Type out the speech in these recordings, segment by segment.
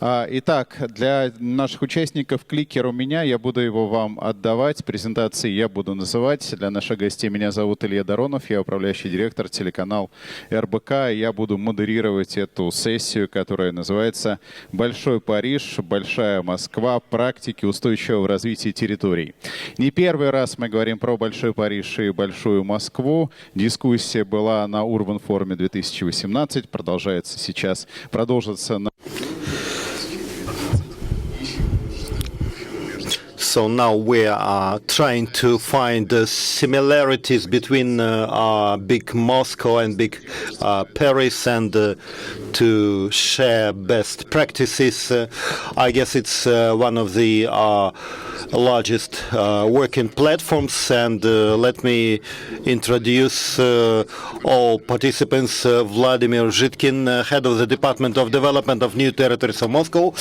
Итак, для наших участников кликер у меня, я буду его вам отдавать, презентации я буду называть. Для наших гостей меня зовут Илья Доронов, я управляющий директор телеканал РБК. Я буду модерировать эту сессию, которая называется «Большой Париж, Большая Москва. Практики устойчивого развития территорий». Не первый раз мы говорим про Большой Париж и Большую Москву. Дискуссия была на Urban форуме 2018, продолжается сейчас, продолжится на... So now we are trying to find similarities between big Moscow and big Paris and to share best practices. I guess it's one of the largest working platforms, and let me introduce all participants. Vladimir Zhidkin, head of the Department of Development of New Territories of Moscow;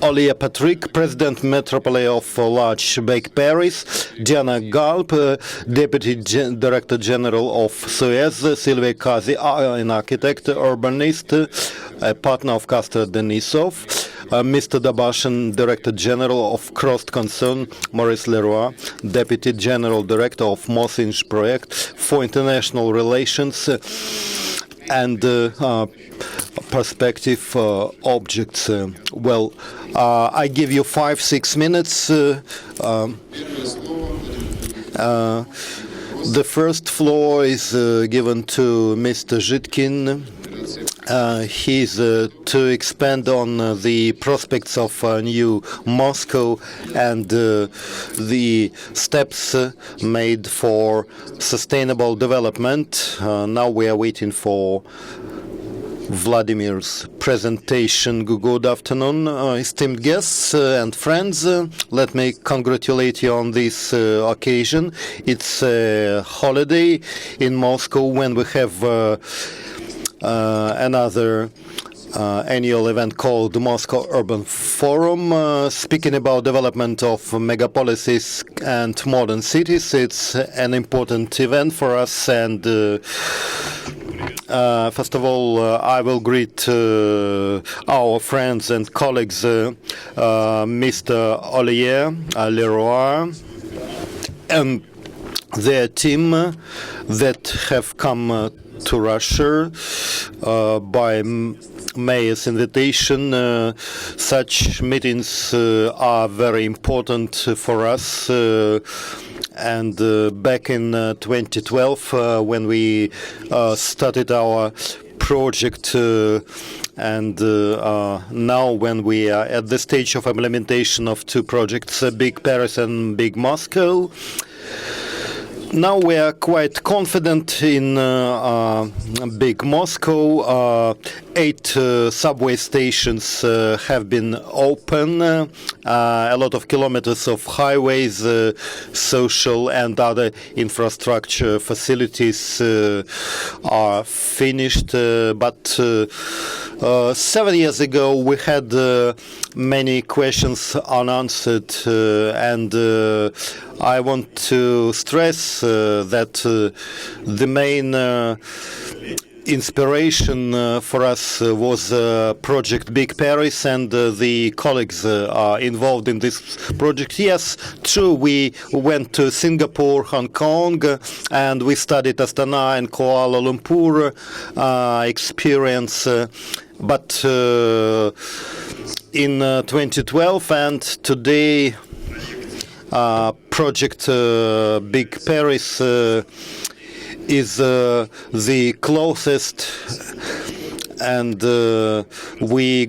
Olia Patrick, President Metropolis of Large Big Paris; Diana Galp, Deputy Director General of Suez; Sylvia Kazi, an architect, urbanist, a partner of Castor Denisov; Mr. Dabashin, Director General of Cross Concern; Maurice Leroy, Deputy General Director of Mosinj Project for International Relations and Perspective Objects. Well, I give you 5-6 minutes. The first floor is given to Mr. Zhidkin. He's to expand on the prospects of new Moscow and the steps made for sustainable development. Now we are waiting for Vladimir's presentation. Good afternoon, esteemed guests and friends. Let me congratulate you on this occasion. It's a holiday in Moscow when we have another annual event called the Moscow Urban Forum, speaking about development of megapolises and modern cities. It's an important event for us, and first of all, I will greet our friends and colleagues, Mr. Olivier Leroy and their team that have come to Russia by Mayor's invitation. Such meetings are very important for us. And back in 2012, when we started our project, and now when we are at the stage of implementation of two projects, Big Paris and Big Moscow, now we are quite confident in Big Moscow. 8 subway stations have been open. A lot of kilometers of highways, social and other infrastructure facilities are finished. But 7 years ago we had many questions unanswered, and I want to stress that the main inspiration for us was Project Big Paris, and the colleagues are involved in this project. Yes, true, we went to Singapore, Hong Kong, and we studied Astana and Kuala Lumpur experience. But in 2012 and today, Project Big Paris is the closest, and we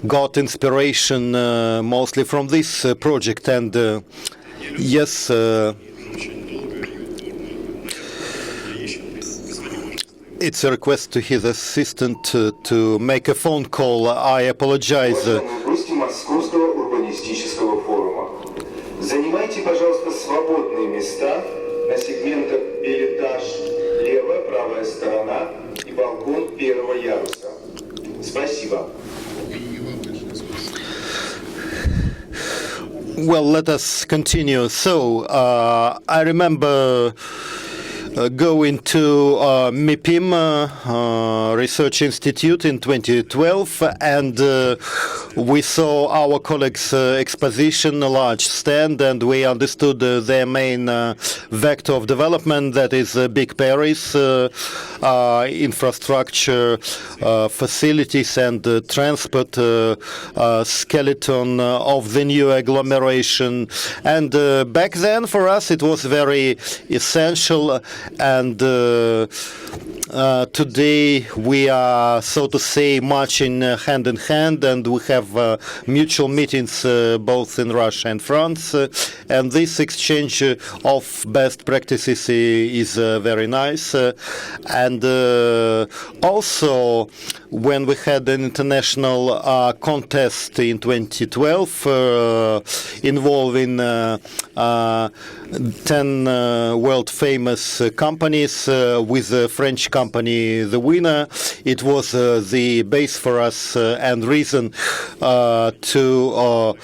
got inspiration mostly from this project. And yes, it's a request to his assistant to make a phone call. I apologize. Занимайте, пожалуйста, свободные места на сегментах билетаж левая, правая сторона и балкон первого яруса. Спасибо. Well, let us continue. So, I remember going to MIPIM Research Institute in 2012, and we saw our colleagues' exposition, a large stand, and we understood their main vector of development, that is Big Paris, infrastructure, facilities and transport skeleton of the new agglomeration. And back then for us it was very essential, and today we are, so to say, marching hand in hand, and we have mutual meetings both in Russia and France, and this exchange of best practices is very nice. And also, when we had an international contest in 2012 involving 10 world-famous companies, with the French company the winner, it was the base for us and reason to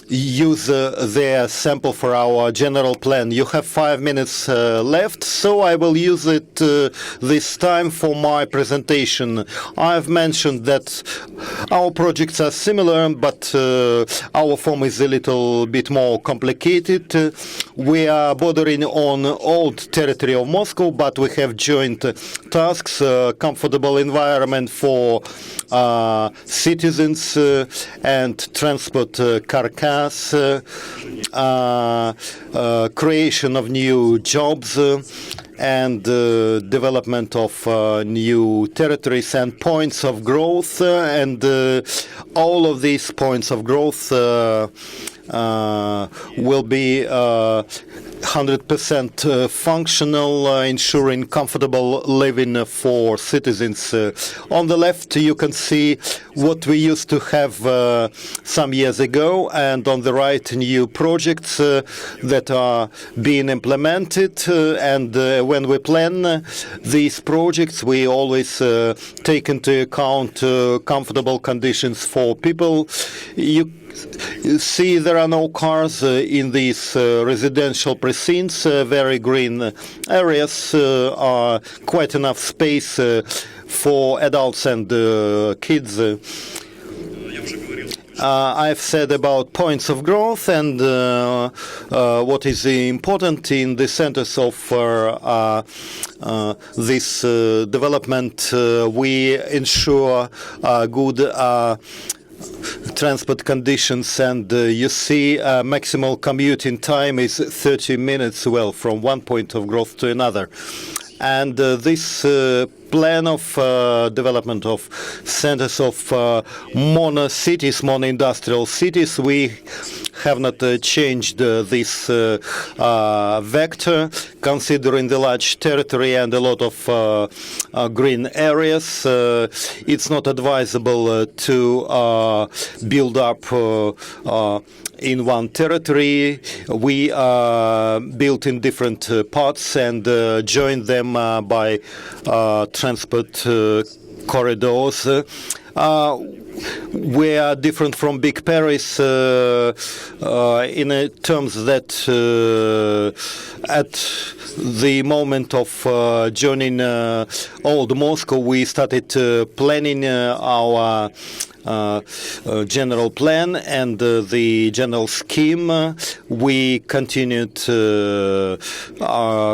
use their sample for our general plan. You have 5 minutes left, so I will use it this time for my presentation. I've mentioned that our projects are similar, but our form is a little bit more complicated. We are bordering on old territory of Moscow, but we have joint tasks, comfortable environment for citizens and transport carcass, creation of new jobs, and development of new territories and points of growth, and all of these points of growth will be 100% functional, ensuring comfortable living for citizens. On the left, you can see what we used to have some years ago, and on the right, new projects that are being implemented. And when we plan these projects, we always take into account comfortable conditions for people. You see, there are no cars in these residential precincts. Very green areas, are quite enough space for adults and kids. I've said about points of growth, and what is important in the centers of this development. We ensure good transport conditions, and you see maximal commuting time is 30 minutes, well, from one point of growth to another. And this plan of development of centers of mono-cities, mono-industrial cities, we have not changed this vector, considering the large territory and a lot of green areas. It's not advisable to build up in one territory. We built in different parts and joined them by transport corridors. We are different from Big Paris in terms that at the moment of joining old Moscow, we started planning our general plan and the general scheme. We continued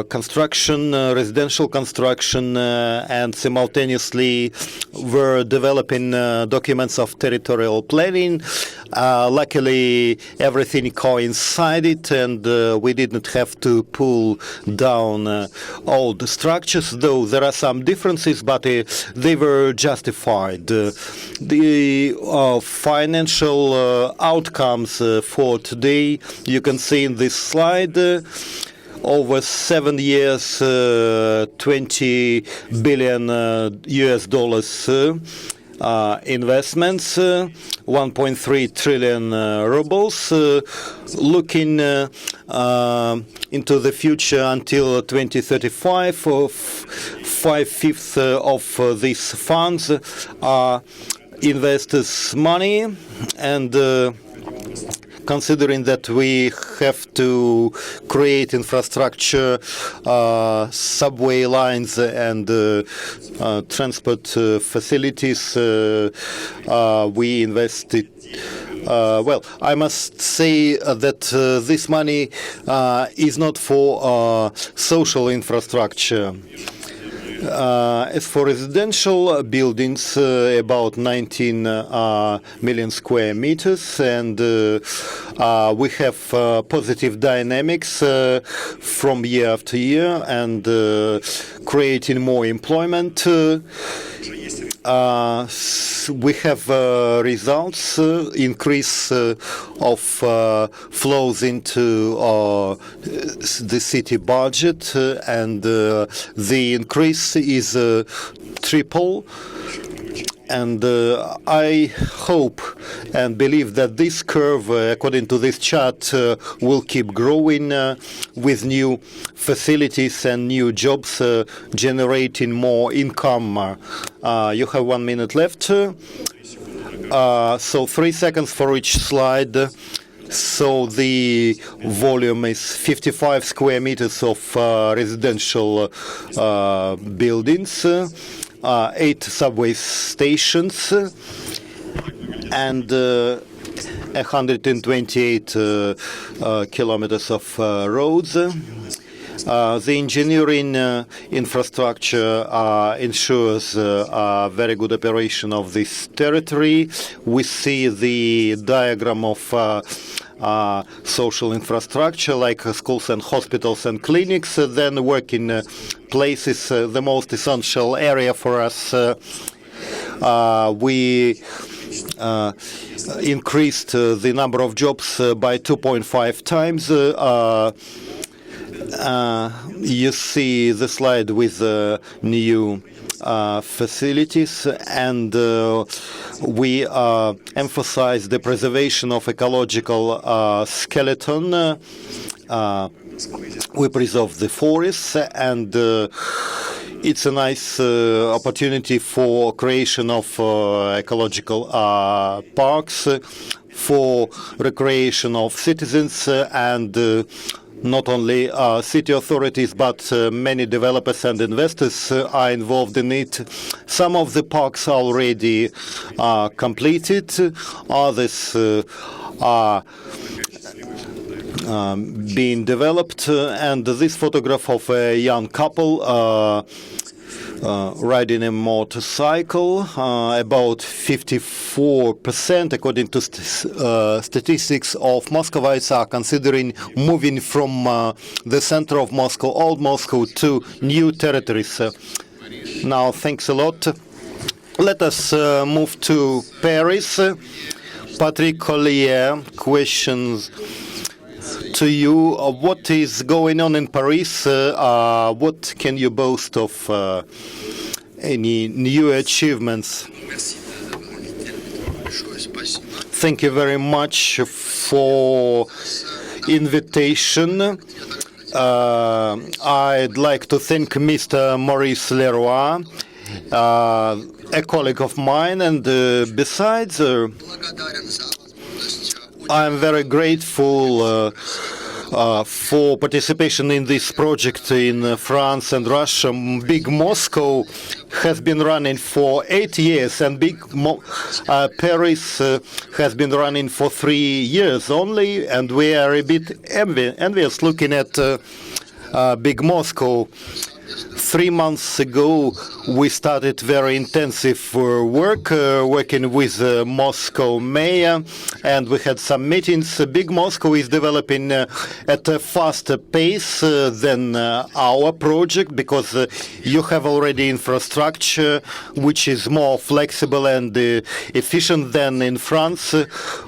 construction, residential construction, and simultaneously were developing documents of territorial planning. Luckily, everything coincided, and we didn't have to pull down old structures, though there are some differences, but they were justified. The financial outcomes for today, you can see in this slide. Over 7 years, $20 billion US dollars investments, 1.3 trillion rubles. Looking into the future until 2035, 5/5 of these funds are investors' money, and considering that we have to create infrastructure, subway lines and transport facilities. We invested. Well, I must say that this money is not for social infrastructure. As for residential buildings, about 19 million square meters, and we have positive dynamics from year after year, and creating more employment. We have results, increase of flows into the city budget, and the increase is triple. And I hope and believe that this curve, according to this chart, will keep growing with new facilities and new jobs generating more income. You have 1 minute left. So 3 seconds for each slide. So the volume is 55 square meters of residential buildings, 8 subway stations, and 128 kilometers of roads. The engineering infrastructure ensures a very good operation of this territory. We see the diagram of social infrastructure like schools and hospitals and clinics, then working places, the most essential area for us. We increased the number of jobs by 2.5 times. You see the slide with new facilities, and we emphasize the preservation of ecological skeleton. We preserve the forests, and it's a nice opportunity for creation of ecological parks, for recreation of citizens, and not only city authorities, but many developers and investors are involved in it. Some of the parks are already completed. Others are being developed. And this photograph of a young couple riding a motorcycle, about 54%, according to statistics of Muscovites, are considering moving from the center of Moscow, old Moscow, to new territories. Now, thanks a lot. Let us move to Paris. Patrick Collier, questions to you. What is going on in Paris? What can you boast of any new achievements? Thank you very much for invitation. I'd like to thank Mr. Maurice Leroy, a colleague of mine, and besides, I'm very grateful for participation in this project in France and Russia. Big Moscow has been running for 8 years, and Paris has been running for 3 years only, and we are a bit envious looking at Big Moscow. 3 months ago, we started very intensive work, working with Moscow mayor, and we had some meetings. Big Moscow is developing at a faster pace than our project, because you have already infrastructure which is more flexible and efficient than in France.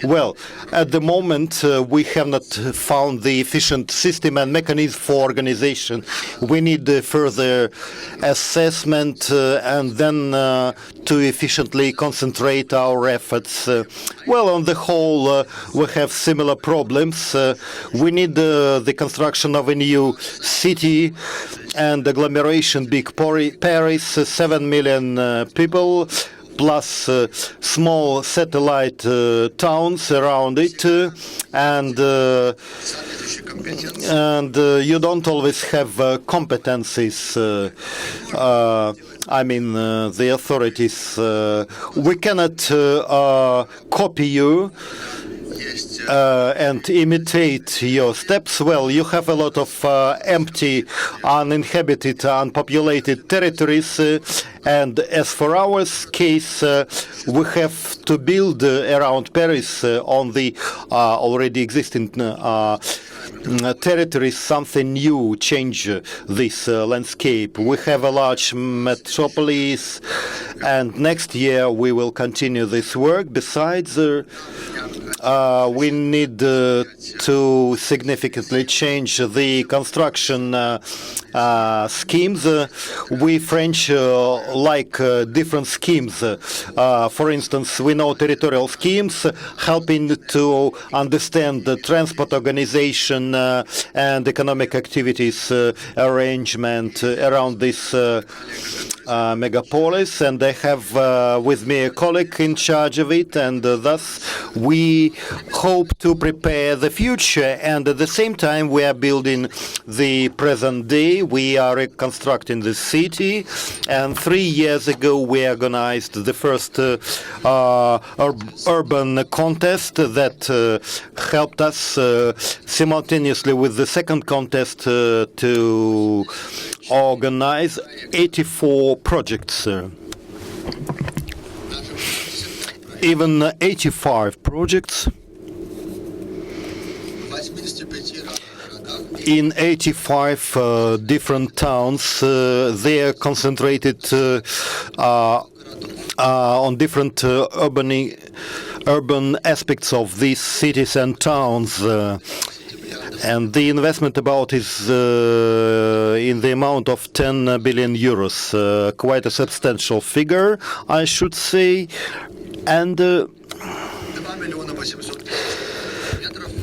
Well, at the moment, we have not found the efficient system and mechanism for organization. We need further assessment and then to efficiently concentrate our efforts. Well, on the whole, we have similar problems. We need the construction of a new city and agglomeration, big Paris, 7 million people. plus small satellite towns around it, and you don't always have competencies. I mean, the authorities. We cannot copy you and imitate your steps. Well, you have a lot of empty, uninhabited, unpopulated territories, and as for our case, we have to build around Paris on the already existing territories something new, change this landscape. We have a large metropolis, and next year we will continue this work. Besides, we need to significantly change the construction schemes. We French like different schemes. For instance, we know territorial schemes helping to understand the transport organization and economic activities arrangement around this megapolis, and I have with me a colleague in charge of it, and thus we hope to prepare the future, and at the same time we are building the present day. We are reconstructing the city, and 3 years ago we organized the first urban contest that helped us simultaneously with the second contest to organize 84 projects. Even 85 projects in 85 different towns. They are concentrated on different urban aspects of these cities and towns. And the investment about is in the amount of 10 billion euros, quite a substantial figure, I should say, and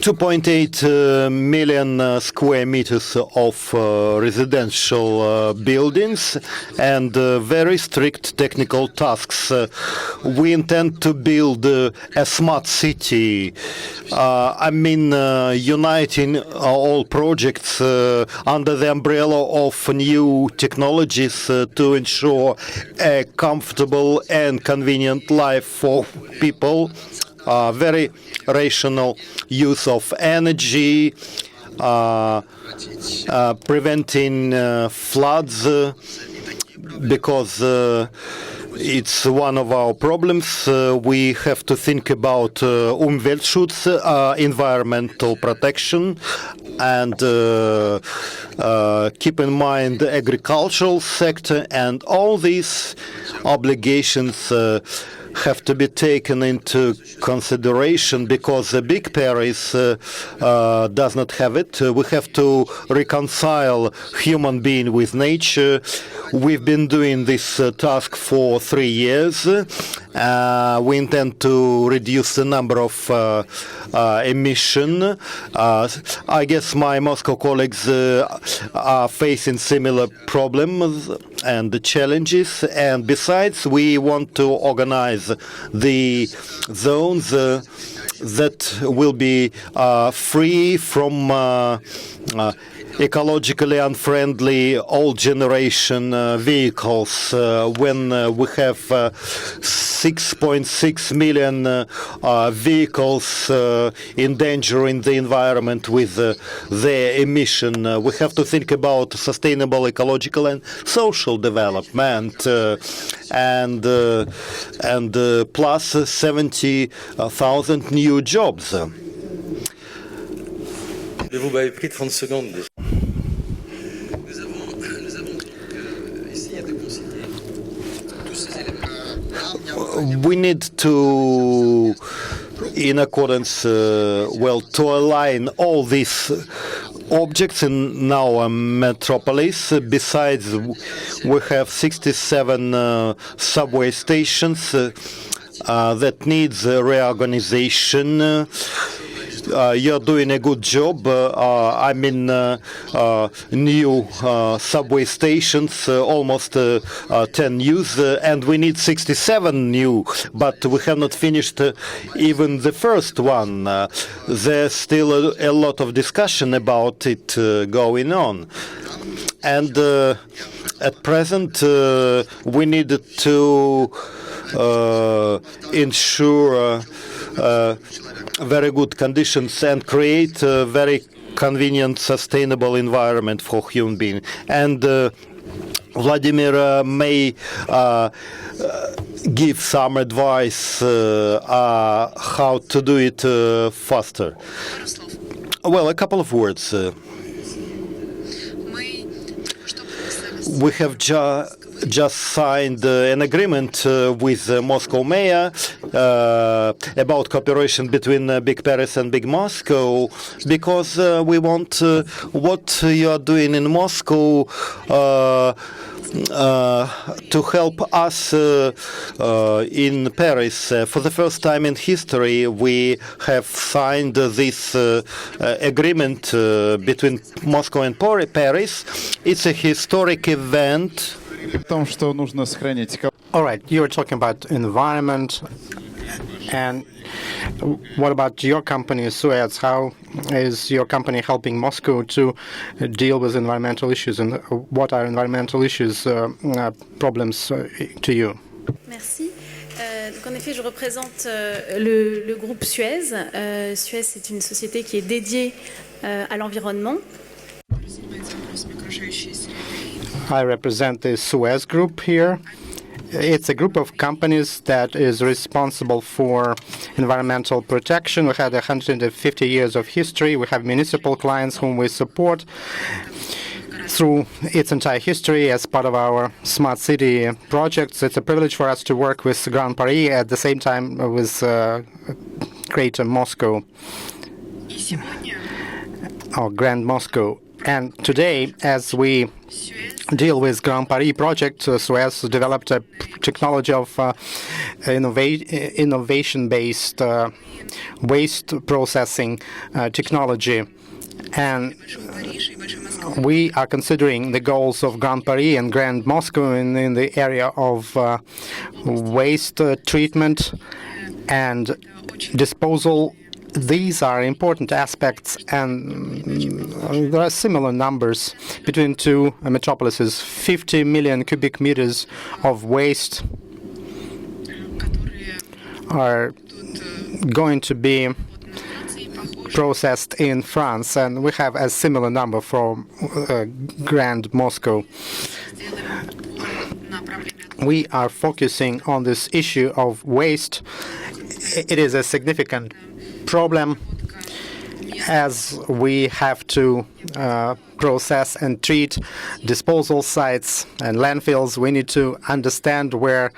2.8 million square meters of residential buildings, and very strict technical tasks. We intend to build a smart city. I mean, uniting all projects under the umbrella of new technologies to ensure a comfortable and convenient life for people. Very rational use of energy, preventing floods, because it's one of our problems. We have to think about Umweltschutz, environmental protection, and keep in mind the agricultural sector, and all these obligations have to be taken into consideration, because a big Paris does not have it. We have to reconcile human being with nature. We've been doing this task for 3 years. We intend to reduce the number of emission. I guess my Moscow colleagues are facing similar problems and challenges. And besides, we want to organize the zones that will be free from ecologically unfriendly old generation vehicles. When we have 6.6 million vehicles endangering the environment with their emission, we have to think about sustainable ecological and social development, and plus 70,000 new jobs. Vous m'avez pris 30 secondes déjà. We need to, in accordance, to align all these objects in our metropolis. Besides, we have 67 subway stations that needs reorganization. you're doing a good job. I mean, new subway stations, almost 10 new, and we need 67 new, but we have not finished even the first one. There's still a lot of discussion about it going on. And at present, we need to ensure very good conditions and create a very convenient, sustainable environment for human beings. And Vladimir may give some advice how to do it faster. Well, a couple of words. We have just signed an agreement with Moscow mayor about cooperation between Big Paris and Big Moscow, because we want what you are doing in Moscow to help us in Paris. For the first time in history, we have signed this agreement between Moscow and Paris. It's a historic event. All right, you were talking about environment, and what about your company, Suez? How is your company helping Moscow to deal with environmental issues, and what are environmental issues, problems to you? Merci. Donc en effet, je représente le groupe Suez. Suez, c'est une société qui est dédiée à l'environnement. I represent the Suez Group here. It's a group of companies that is responsible for environmental protection. We had 150 years of history. We have municipal clients whom we support through its entire history as part of our smart city projects. It's a privilege for us to work with Grand Paris at the same time with Greater Moscow, or Grand Moscow. And today, as we deal with Grand Paris project, Suez developed a technology of innovation-based waste processing technology. And we are considering the goals of Grand Paris and Grand Moscow in the area of waste treatment and disposal. These are important aspects, and there are similar numbers between two metropolises. 50 million cubic meters of waste are going to be processed in France, and we have a similar number for Grand Moscow. We are focusing on this issue of waste. It is a significant problem, as we have to process and treat disposal sites and landfills. We need to understand where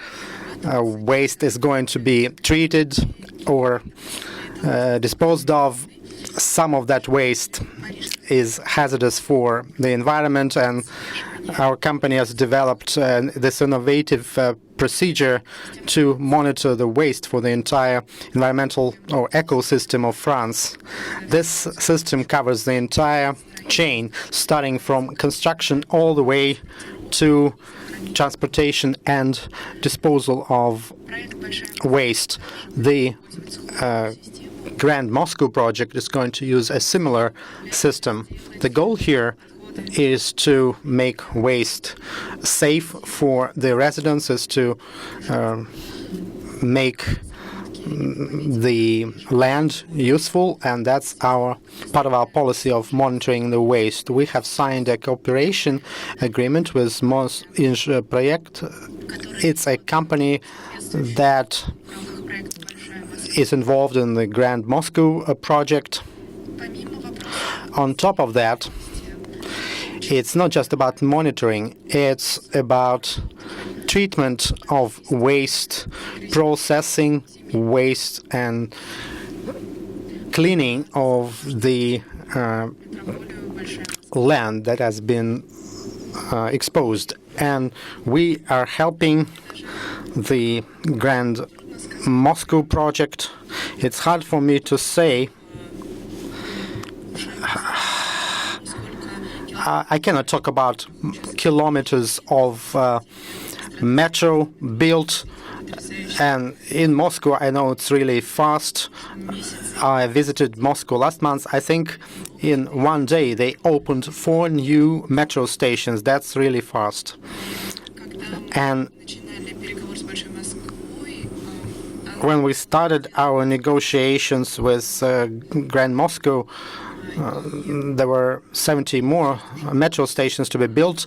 waste is going to be treated or disposed of. Some of that waste is hazardous for the environment, and our company has developed this innovative procedure to monitor the waste for the entire environmental or ecosystem of France. This system covers the entire chain, starting from construction all the way to transportation and disposal of waste. The Grand Moscow project is going to use a similar system. The goal here is to make waste safe for the residents, is to make the land useful, and that's our part of our policy of monitoring the waste. We have signed a cooperation agreement with Project. It's a company that is involved in the Grand Moscow project. On top of that, it's not just about monitoring, it's about treatment of waste, processing waste, and cleaning of the land that has been exposed. And we are helping the Grand Moscow project. It's hard for me to say I cannot talk about kilometers of metro built, and in Moscow I know it's really fast. I visited Moscow last month. I think in one day they opened 4 new metro stations. That's really fast. And when we started our negotiations with Grand Moscow, there were 70 more metro stations to be built.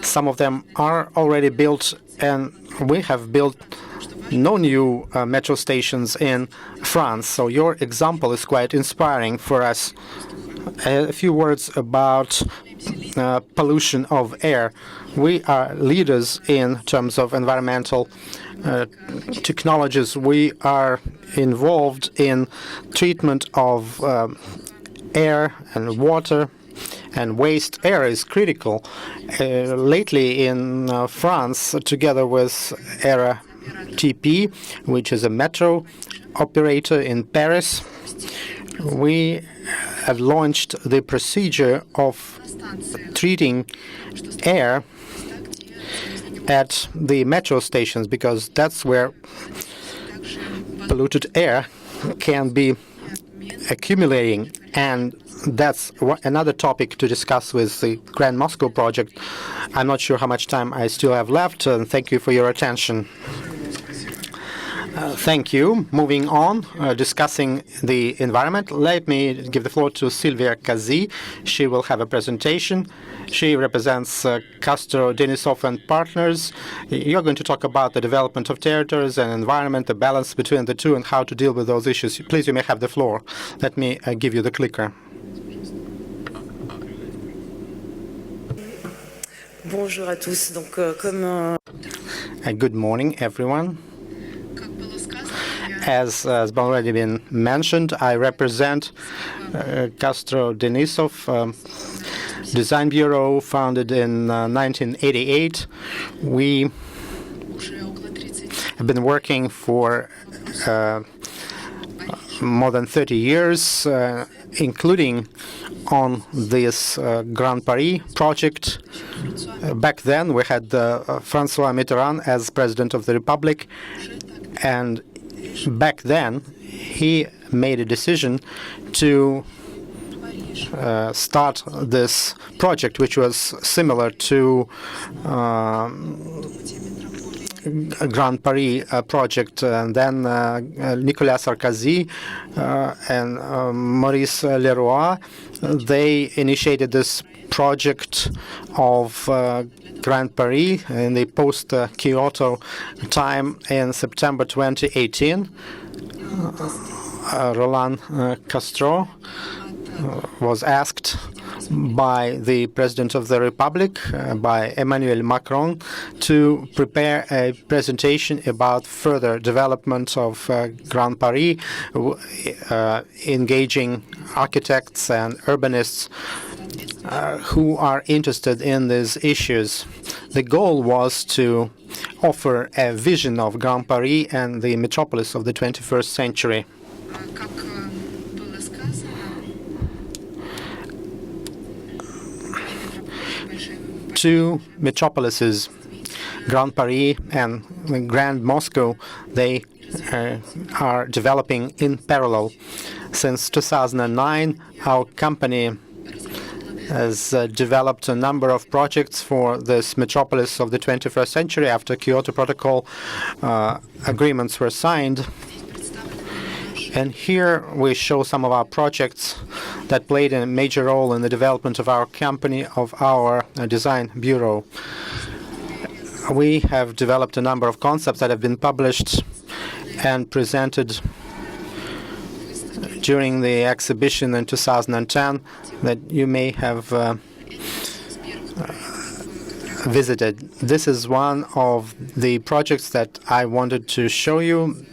Some of them are already built, and we have built no new metro stations in France. So your example is quite inspiring for us. A few words about pollution of air. We are leaders in terms of environmental technologies. We are involved in treatment of air and water and waste. Air is critical. Lately in France, together with RATP, which is a metro operator in Paris, we have launched the procedure of treating air at the metro stations, because that's where polluted air can be accumulating, and that's another topic to discuss with the Grand Moscow project. I'm not sure how much time I still have left, and thank you for your attention. Thank you. Moving on, discussing the environment, let me give the floor to Sylvia Kazi. She will have a presentation. She represents Castro, Denisov and Partners. You're going to talk about the development of territories and environment, the balance between the two, and how to deal with those issues. Please, you may have the floor. Let me give you the clicker. Bonjour à tous. Donc, Good morning, everyone. As has already been mentioned, I represent Castro Denisov Design Bureau, founded in 1988. We have been working for more than 30 years, including on this Grand Paris project. Back then, we had François Mitterrand as President of the Republic, and back then, he made a decision to start this project, which was similar to Grand Paris project. And then Nicolas Sarkozy and Maurice Leroy, they initiated this project of Grand Paris in the post-Kyoto time in September 2018. Roland Castro was asked by the President of the Republic, by Emmanuel Macron, to prepare a presentation about further development of Grand Paris, engaging architects and urbanists who are interested in these issues. The goal was to offer a vision of Grand Paris and the metropolis of the 21st century. Two metropolises, Grand Paris and Grand Moscow, they are developing in parallel. Since 2009, our company has developed a number of projects for this metropolis of the 21st century after Kyoto Protocol agreements were signed. And here we show some of our projects that played a major role in the development of our company, of our design bureau. We have developed a number of concepts that have been published and presented during the exhibition in 2010 that you may have visited. This is one of the projects that I wanted to show you.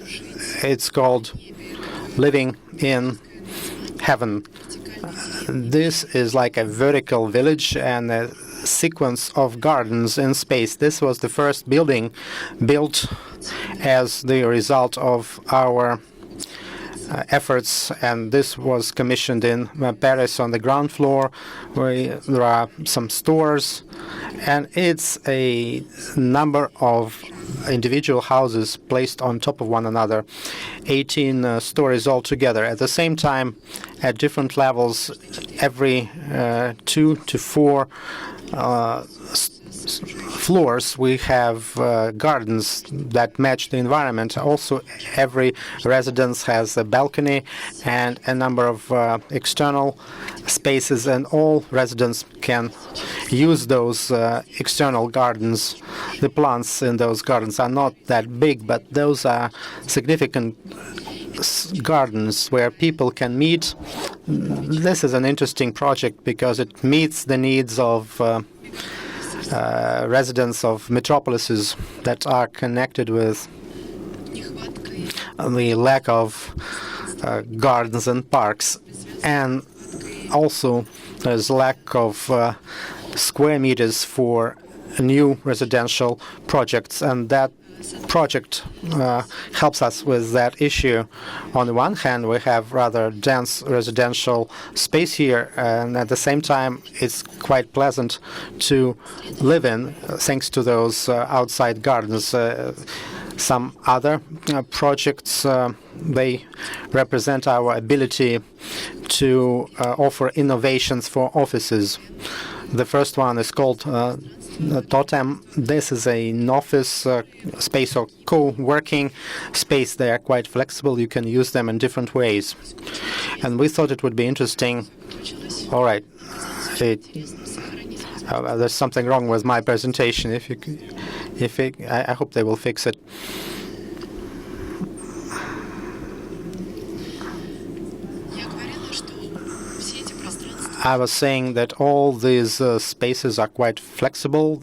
It's called Living in Heaven. This is like a vertical village and a sequence of gardens in space. This was the first building built as the result of our efforts, and this was commissioned in Paris on the ground floor, where there are some stores, and it's a number of individual houses placed on top of one another, 18 stories altogether. At the same time, at different levels, every 2 to 4 floors, we have gardens that match the environment. Also, every residence has a balcony and a number of external spaces, and all residents can use those external gardens. The plants in those gardens are not that big, but those are significant gardens where people can meet. This is an interesting project because it meets the needs of residents of metropolises that are connected with the lack of gardens and parks, and also there's lack of square meters for new residential projects, and that project helps us with that issue. On the one hand, we have rather dense residential space here, and at the same time, it's quite pleasant to live in, thanks to those outside gardens. Some other projects, they represent our ability to offer innovations for offices. The first one is called Totem. This is an office space or co-working space. They are quite flexible. You can use them in different ways. And we thought it would be interesting. All right. There's something wrong with my presentation. I hope they will fix it. I was saying that all these spaces are quite flexible.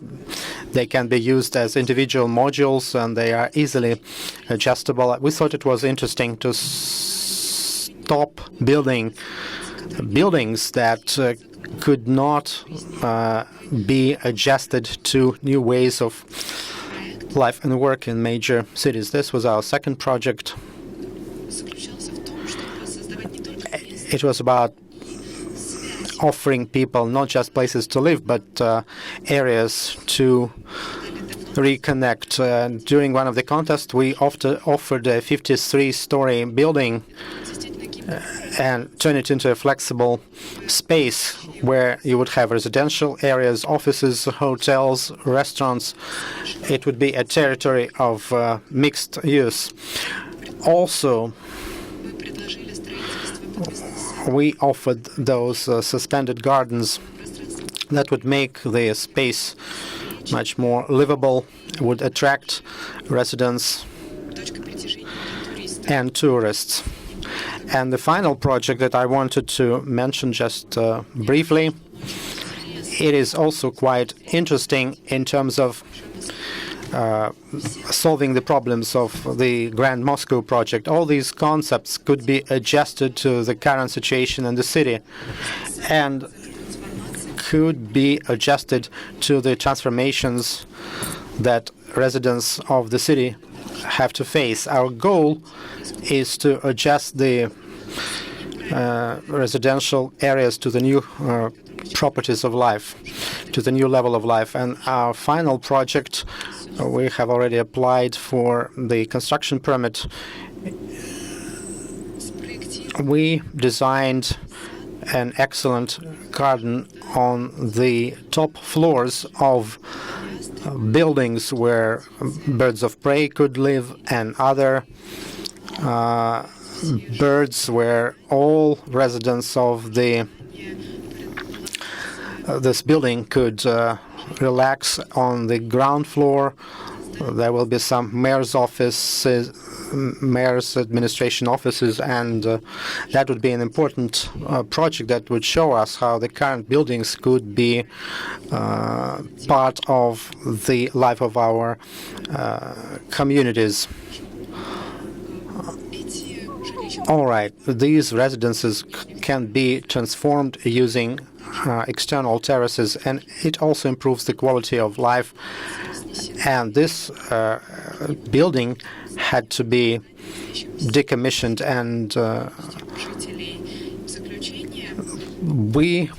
They can be used as individual modules, and they are easily adjustable. We thought it was interesting to stop building buildings that could not be adjusted to new ways of life and work in major cities. This was our second project. It was about offering people not just places to live, but areas to reconnect. During one of the contests, we offered a 53-story building and turn it into a flexible space where you would have residential areas, offices, hotels, restaurants. It would be a territory of mixed use. Also, we offered those suspended gardens that would make the space much more livable, would attract residents and tourists. And the final project that I wanted to mention just briefly, it is also quite interesting in terms of solving the problems of the Grand Moscow project. All these concepts could be adjusted to the current situation in the city and could be adjusted to the transformations that residents of the city have to face. Our goal is to adjust the residential areas to the new properties of life, to the new level of life. And our final project, we have already applied for the construction permit. We designed an excellent garden on the top floors of buildings where birds of prey could live and other birds, where all residents of this building could relax on the ground floor. There will be some mayor's offices, mayor's administration offices, and that would be an important project that would show us how the current buildings could be part of the life of our communities. All right, these residences can be transformed using external terraces, and it also improves the quality of life And this building had to be decommissioned, and we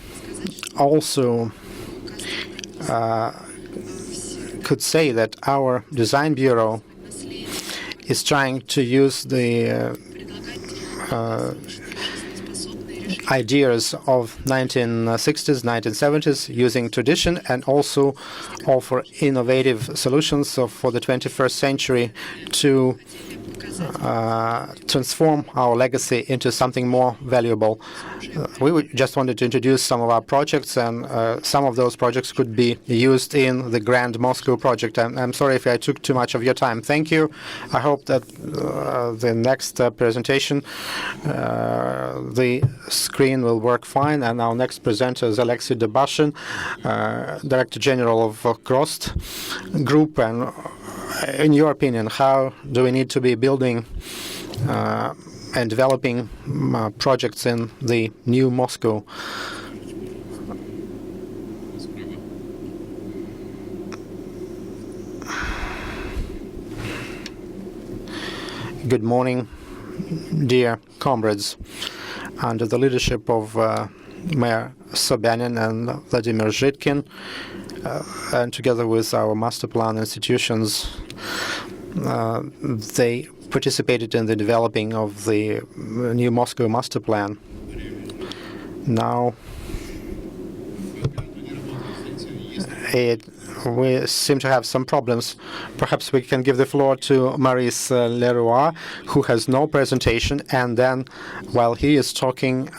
also could say that our design bureau is trying to use the ideas of 1960s, 1970s, using tradition, and also offer innovative solutions for the 21st century to transform our legacy into something more valuable. We just wanted to introduce some of our projects, and some of those projects could be used in the Grand Moscow project. I'm sorry if I took too much of your time. Thank you. I hope that the next presentation, the screen will work fine. And our next presenter is Alexei Debashin, Director General of CROST Group. And in your opinion, how do we need to be building and developing projects in the new Moscow? Good morning, dear comrades. Under the leadership of Mayor Sobyanin and Vladimir Zhidkin, and together with our master plan institutions, they participated in the developing of the new Moscow master plan. Now, we seem to have some problems. Perhaps we can give the floor to Maurice Leroy, who has no presentation, and then while he is talking,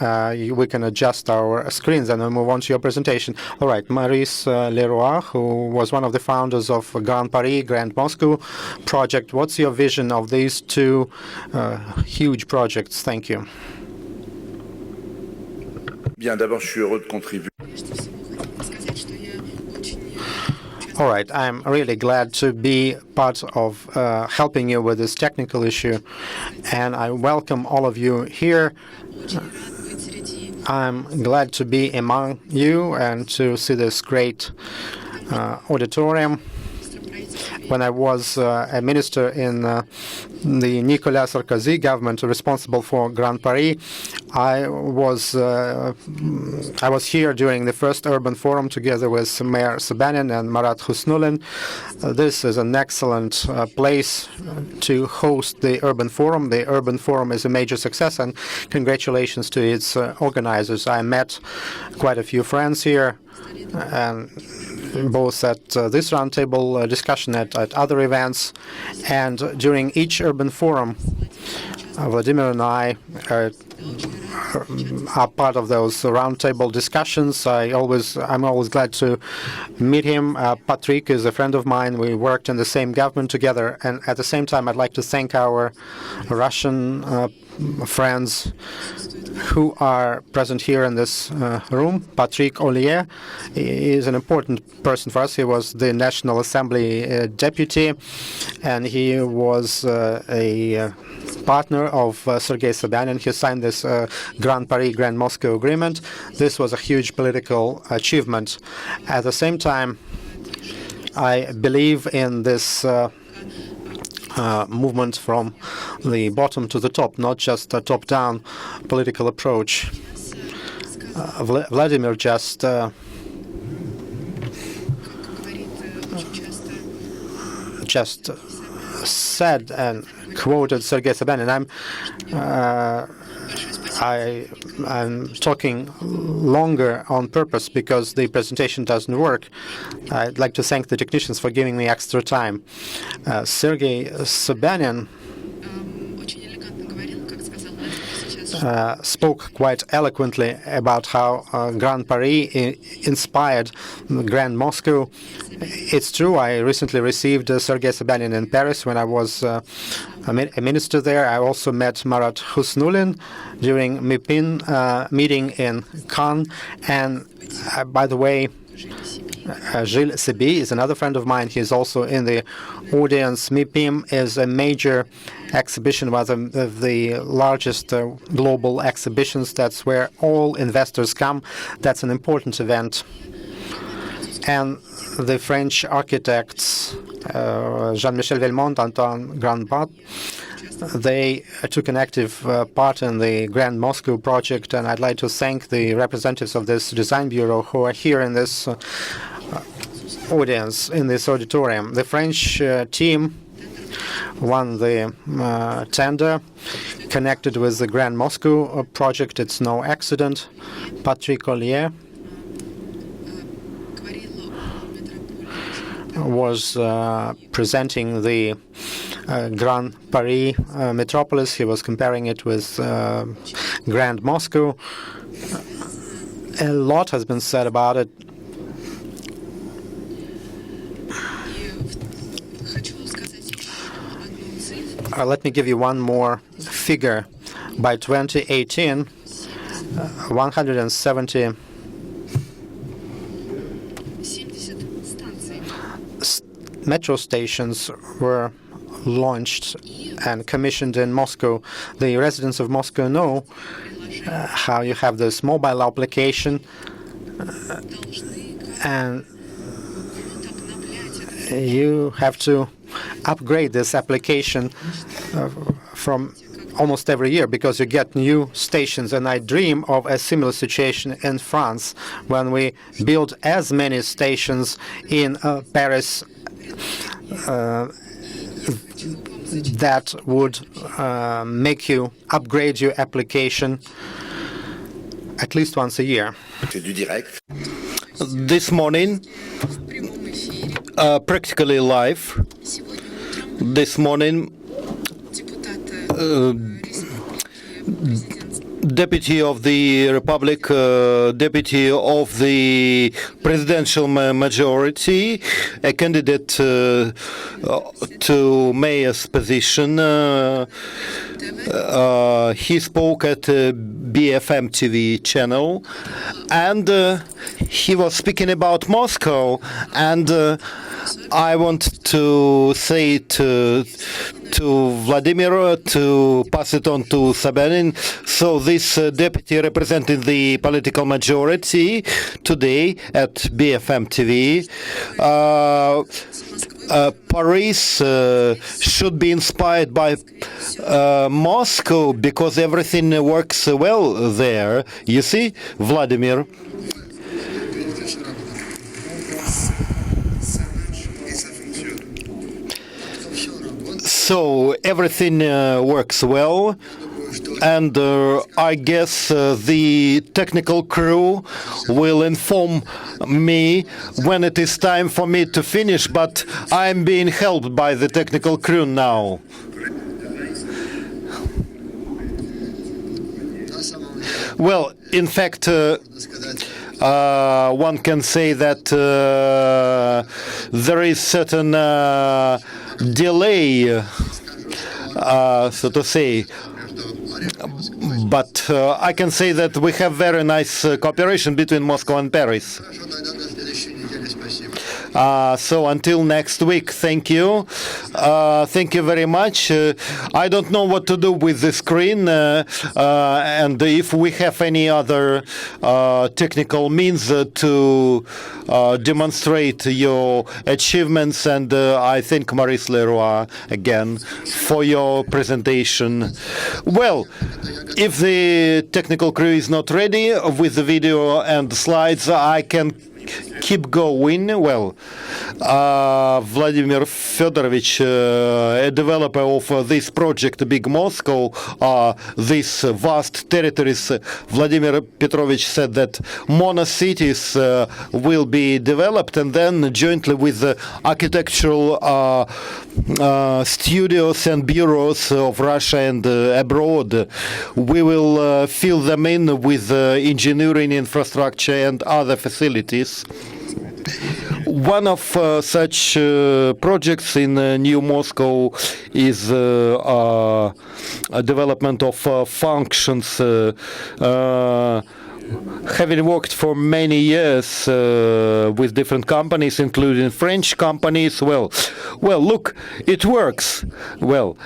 we can adjust our screens and then move on to your presentation. All right, Maurice Leroy, who was one of the founders of Grand Paris, Grand Moscow project. What's your vision of these two huge projects? Thank you. Bien, d'abord, je suis heureux de contribuer. All right, I'm really glad to be part of helping you with this technical issue, and I welcome all of you here. I'm glad to be among you and to see this great auditorium. When I was a minister in the Nicolas Sarkozy government responsible for Grand Paris, I was here during the first urban forum together with Mayor Sobyanin and Marat Husnulin. This is an excellent place to host the urban forum. The urban forum is a major success, and congratulations to its organizers. I met quite a few friends here, and both at this roundtable discussion, at other events, and during each urban forum, Vladimir and I are part of those roundtable discussions. I'm always glad to meet him. Patrick is a friend of mine. We worked in the same government together, and at the same time, I'd like to thank our Russian friends who are present here in this room. Patrick Ollier is an important person for us. He was the National Assembly deputy, and he was a partner of Sergei Sobyanin. He signed this Grand Paris, Grand Moscow agreement. This was a huge political achievement. At the same time, I believe in this movement from the bottom to the top, not just a top-down political approach. Vladimir just said and quoted Sergei Sobyanin. I'm talking longer on purpose because the presentation doesn't work. I'd like to thank the technicians for giving me extra time. Sergei Sobyanin spoke quite eloquently about how Grand Paris inspired Grand Moscow. It's true, I recently received Sergei Sobyanin in Paris when I was a minister there. I also met Marat Husnulin during MUF2019 meeting in Cannes. And by the way, Gilles Sebi is another friend of mine. He's also in the audience. MUF2019 is a major exhibition, one of the largest global exhibitions. That's where all investors come. That's an important event. and the French architects Jean-Michel Velmont, Antoine Grandpat, they took an active part in the Grand Moscow project, and I'd like to thank the representatives of this design bureau who are here in this audience, in this auditorium. The French team won the tender connected with the Grand Moscow project. It's no accident. Patrick Ollier was presenting the Grand Paris metropolis. He was comparing it with Grand Moscow. A lot has been said about it. Let me give you one more figure. By 2018, 170 metro stations were launched and commissioned in Moscow. The residents of Moscow know how you have this mobile application, and you have to upgrade this application from almost every year because you get new stations. And I dream of a similar situation in France when we build as many stations in Paris that would make you upgrade your application at least once a year. This morning, practically live, this morning, Deputy of the Republic, Deputy of the Presidential Majority, a candidate to mayor's position. He spoke at BFM TV channel, and he was speaking about Moscow, and I want to say to Vladimir to pass it on to Sabanin. So this deputy representing the political majority today at BFM TV. Paris should be inspired by Moscow because everything works well there. You see, Vladimir. So everything works well, and I guess the technical crew will inform me when it is time for me to finish, but I'm being helped by the technical crew now. Well, in fact, one can say that there is certain delay, so to say, but I can say that we have very nice cooperation between Moscow and Paris. So until next week, thank you. Thank you very much. I don't know what to do with the screen, and if we have any other technical means to demonstrate your achievements, and I thank Maurice Leroy again for your presentation. Well, if the technical crew is not ready with the video and the slides, I can keep going. Well, Vladimir Fedorovich, a developer of this project, Big Moscow, these vast territories, Vladimir Petrovich said that mono-cities will be developed, and then jointly with the architectural studios and bureaus of Russia and abroad, we will fill them in with engineering infrastructure and other facilities. One of such projects in New Moscow is a development of functions having worked for many years with different companies, including French companies, well, look, it works. Well,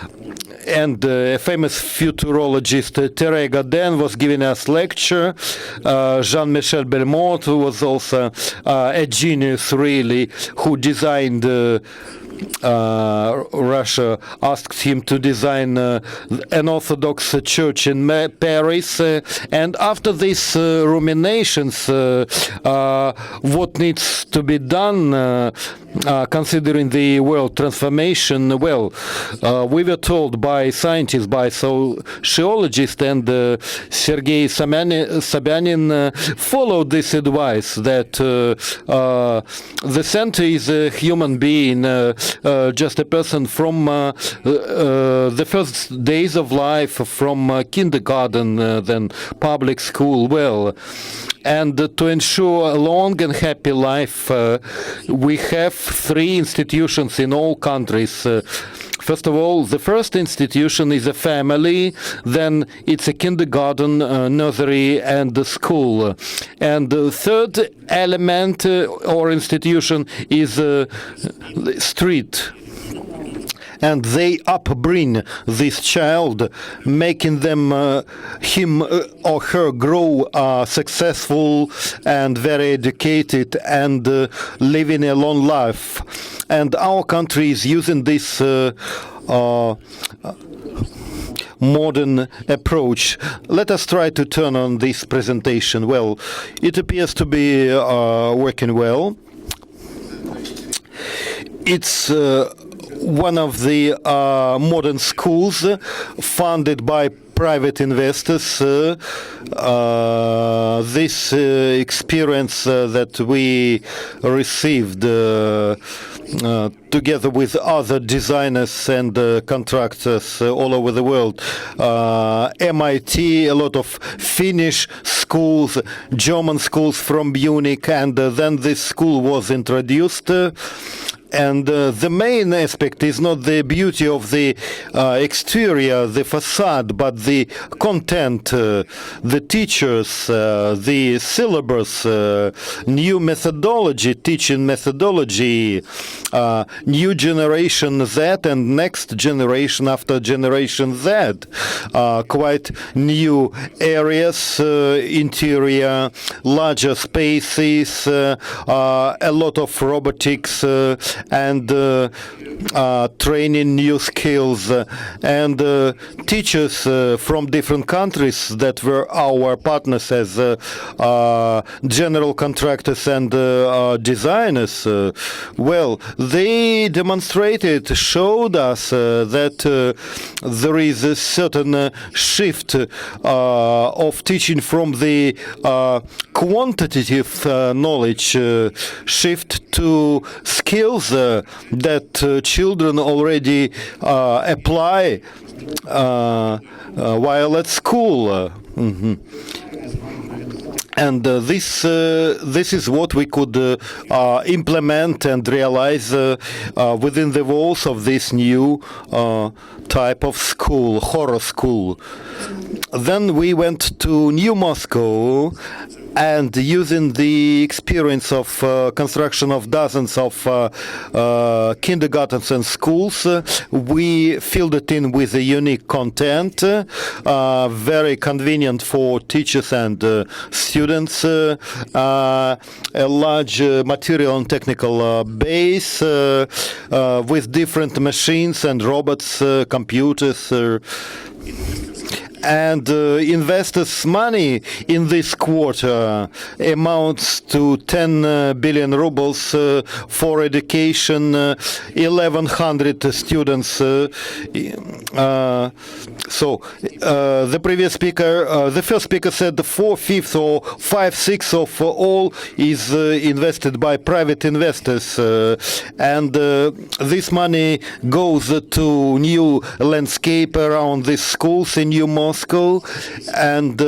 and a famous futurologist, Thierry Godin, was giving us lecture. Jean-Michel Belmondo, who was also a genius, really, who designed Russia, asked him to design an Orthodox church in Paris. And after these ruminations, what needs to be done considering the world transformation? Well, we were told by scientists, by sociologists, and Sergei Sobyanin followed this advice that the center is a human being, just a person from the first days of life, from kindergarten, then public school. Well, and to ensure a long and happy life, we have 3 institutions in all countries. First of all, the first institution is a family, then it's a kindergarten, nursery, and the school. And the third element or institution is street. And they upbring this child, making them, him or her grow successful and very educated and living a long life. And our country is using this modern approach. Let us try to turn on this presentation. Well, it appears to be working well. It's one of the modern schools funded by private investors. This experience that we received together with other designers and contractors all over the world. MIT, a lot of Finnish schools, German schools from Munich, and then this school was introduced. And the main aspect is not the beauty of the exterior, the facade, but the content, the teachers, the syllabus, new methodology, teaching methodology, new generation Z and next generation after generation Z, quite new areas, interior, larger spaces, a lot of robotics, and training new skills, and teachers from different countries that were our partners as general contractors and designers. Well, they demonstrated, showed us that there is a certain shift of teaching from the quantitative knowledge, shift to skills that children already apply while at school. And this is what we could implement and realize within the walls of this new type of school, horror school. Then we went to New Moscow, and using the experience of construction of dozens of kindergartens and schools, we filled it in with a unique content, very convenient for teachers and students, a large material and technical base with different machines and robots, computers, and investors' money in this quarter amounts to 10 billion rubles for education, 1,100 students. So the previous speaker, the first speaker said 4/5 or 5/6 of all is invested by private investors, and this money goes to new landscape around these schools in New Moscow, and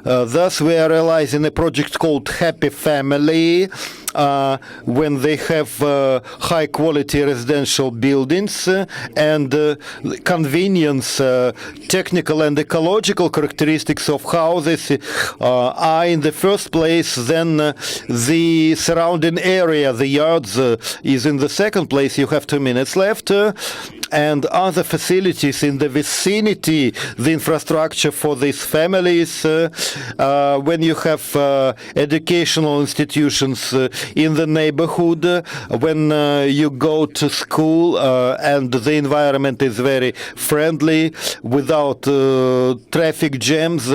thus we are realizing a project called Happy Family, when they have high quality residential buildings and convenience, technical and ecological characteristics of houses are in the first place, then the surrounding area, the yards, is in the second place. You have 2 minutes left. And other facilities in the vicinity, the infrastructure for these families, when you have educational institutions in the neighborhood, when you go to school and the environment is very friendly, without traffic jams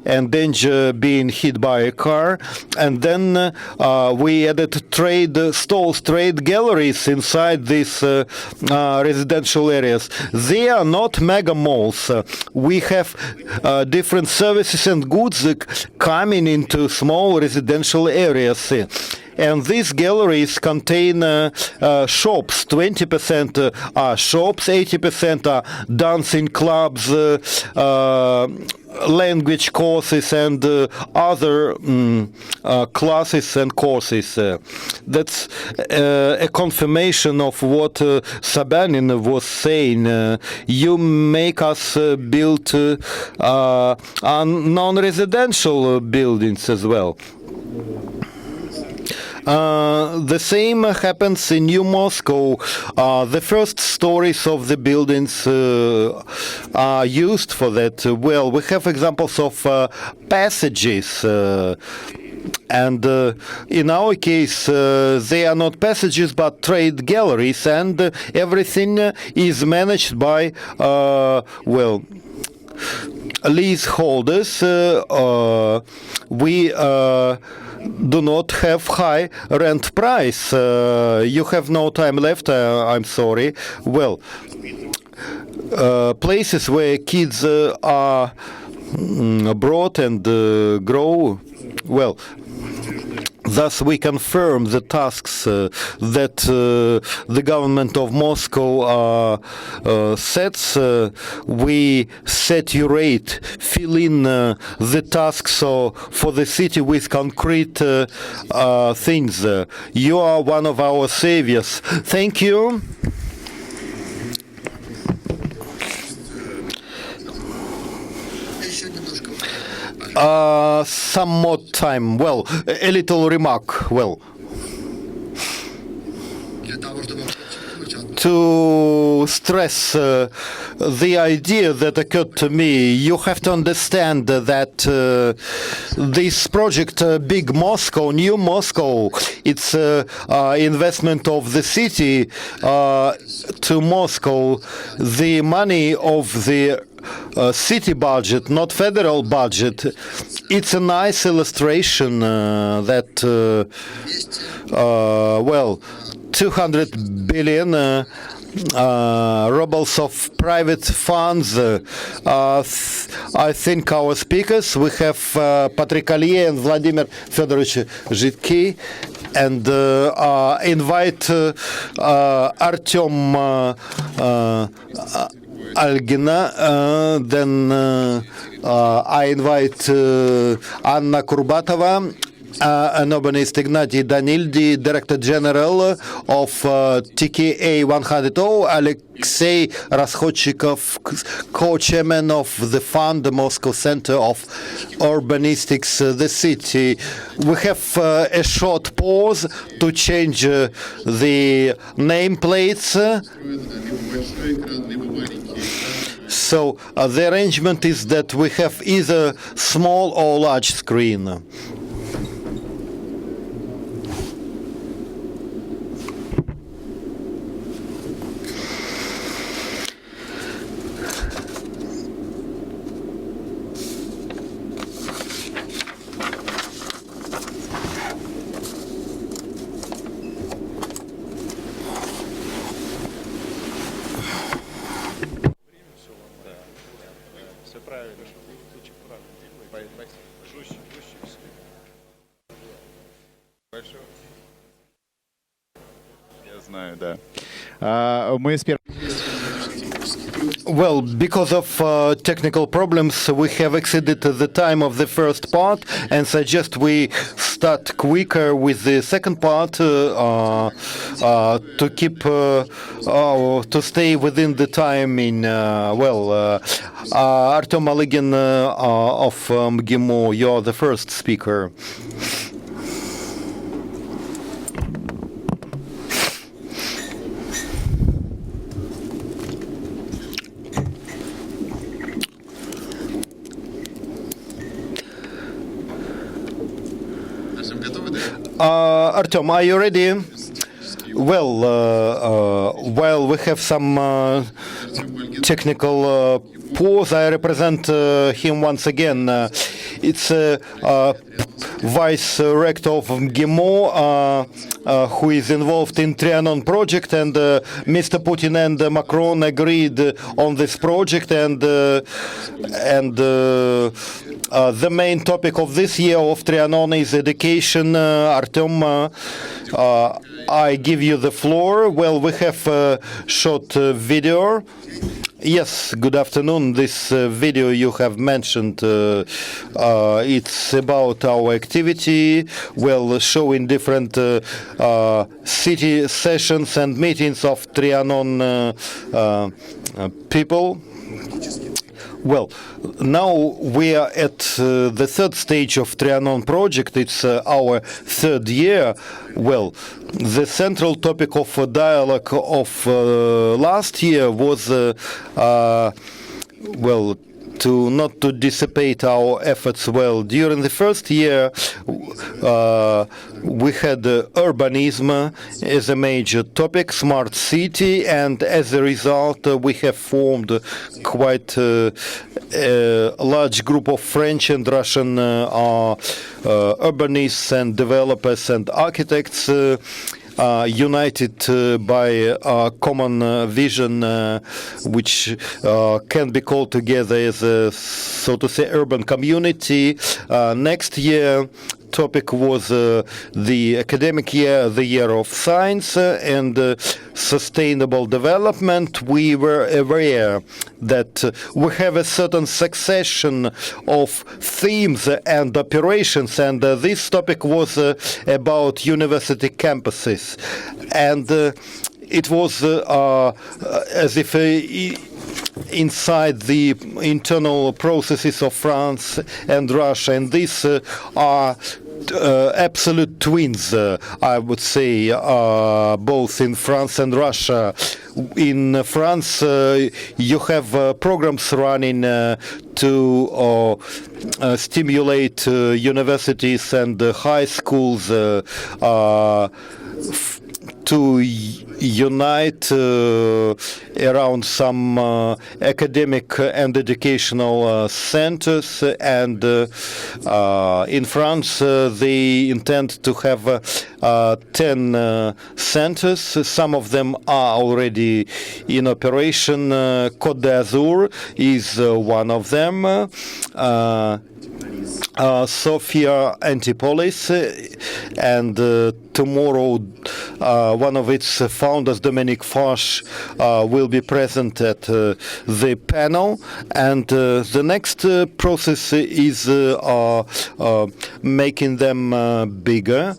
and danger being hit by a car. And then we added trade stalls, trade galleries inside these residential areas. They are not mega malls. We have different services and goods coming into small residential areas. And these galleries contain shops. 20% are shops, 80% are dancing clubs, language courses, and other classes and courses. That's a confirmation of what Sabanin was saying. You make us build non-residential buildings as well. The same happens in New Moscow. The first stories of the buildings are used for that. Well, we have examples of passages. And in our case, they are not passages but trade galleries, and everything is managed by, well, leaseholders. We do not have high rent price. You have no time left, I'm sorry. Well, places where kids are brought and grow, well, thus we confirm the tasks that the government of Moscow sets. We saturate, fill in the tasks for the city with concrete things. You are one of our saviors. Thank you. Some more time. Well, a little remark. Well, to stress the idea that occurred to me, you have to understand that this project, Big Moscow, New Moscow, it's investment of the city to Moscow. The money of the city budget, not federal budget. It's a nice illustration that, well, 200 billion rubles of private funds. I think our speakers, we have Patrick Allier and Vladimir Fedorovich Zhidkin, and invite Artem Algina, then I invite Anna Kurbatova, and urbanist Ignatiy Danildy, Director General of TKA 100, Alexei Raschodchikov, co-chairman of the fund, the Moscow Center of Urbanistics, the city. We have a short pause to change the nameplates. So the arrangement is that we have either small or large screen. Я знаю, да. Мы с Well, because of technical problems, we have exceeded the time of the first part, and suggest we start quicker with the second part to keep to stay within the time. In Artem Malygin of MGIMO, you're the first speaker. Artem, are you ready? Well, while we have some technical pause, I represent him once again. It's Vice Rector of MGIMO, who is involved in Trianon project, and Mr. Putin and Macron agreed on this project, and the main topic of this year of Trianon is education. Artem, I give you the floor. Well, we have a short video. Yes, good afternoon. This video you have mentioned, it's about our activity, well, showing different city sessions and meetings of Trianon people. Well, now we are at the third stage of Trianon project. It's our third year. Well, the central topic of dialogue of last year was, well, not to dissipate our efforts. Well, during the first year, we had urbanism as a major topic, smart city, and as a result, we have formed quite a large group of French and Russian urbanists and developers and architects, united by a common vision, which can be called together as a, so to say, urban community. Next year, topic was the academic year, the year of science and sustainable development. We were aware that we have a certain succession of themes and operations, and this topic was about university campuses. And it was as if inside the internal processes of France and Russia, and these are absolute twins, I would say, both in France and Russia. In France, you have programs running to stimulate universities and high schools to unite around some academic and educational centers, and in France they intend to have 10 centers. Some of them are already in operation. Côte d'Azur is one of them. Sofia Antipolis, and tomorrow one of its founders, Dominic Foch, will be present at the panel. And the next process is making them bigger.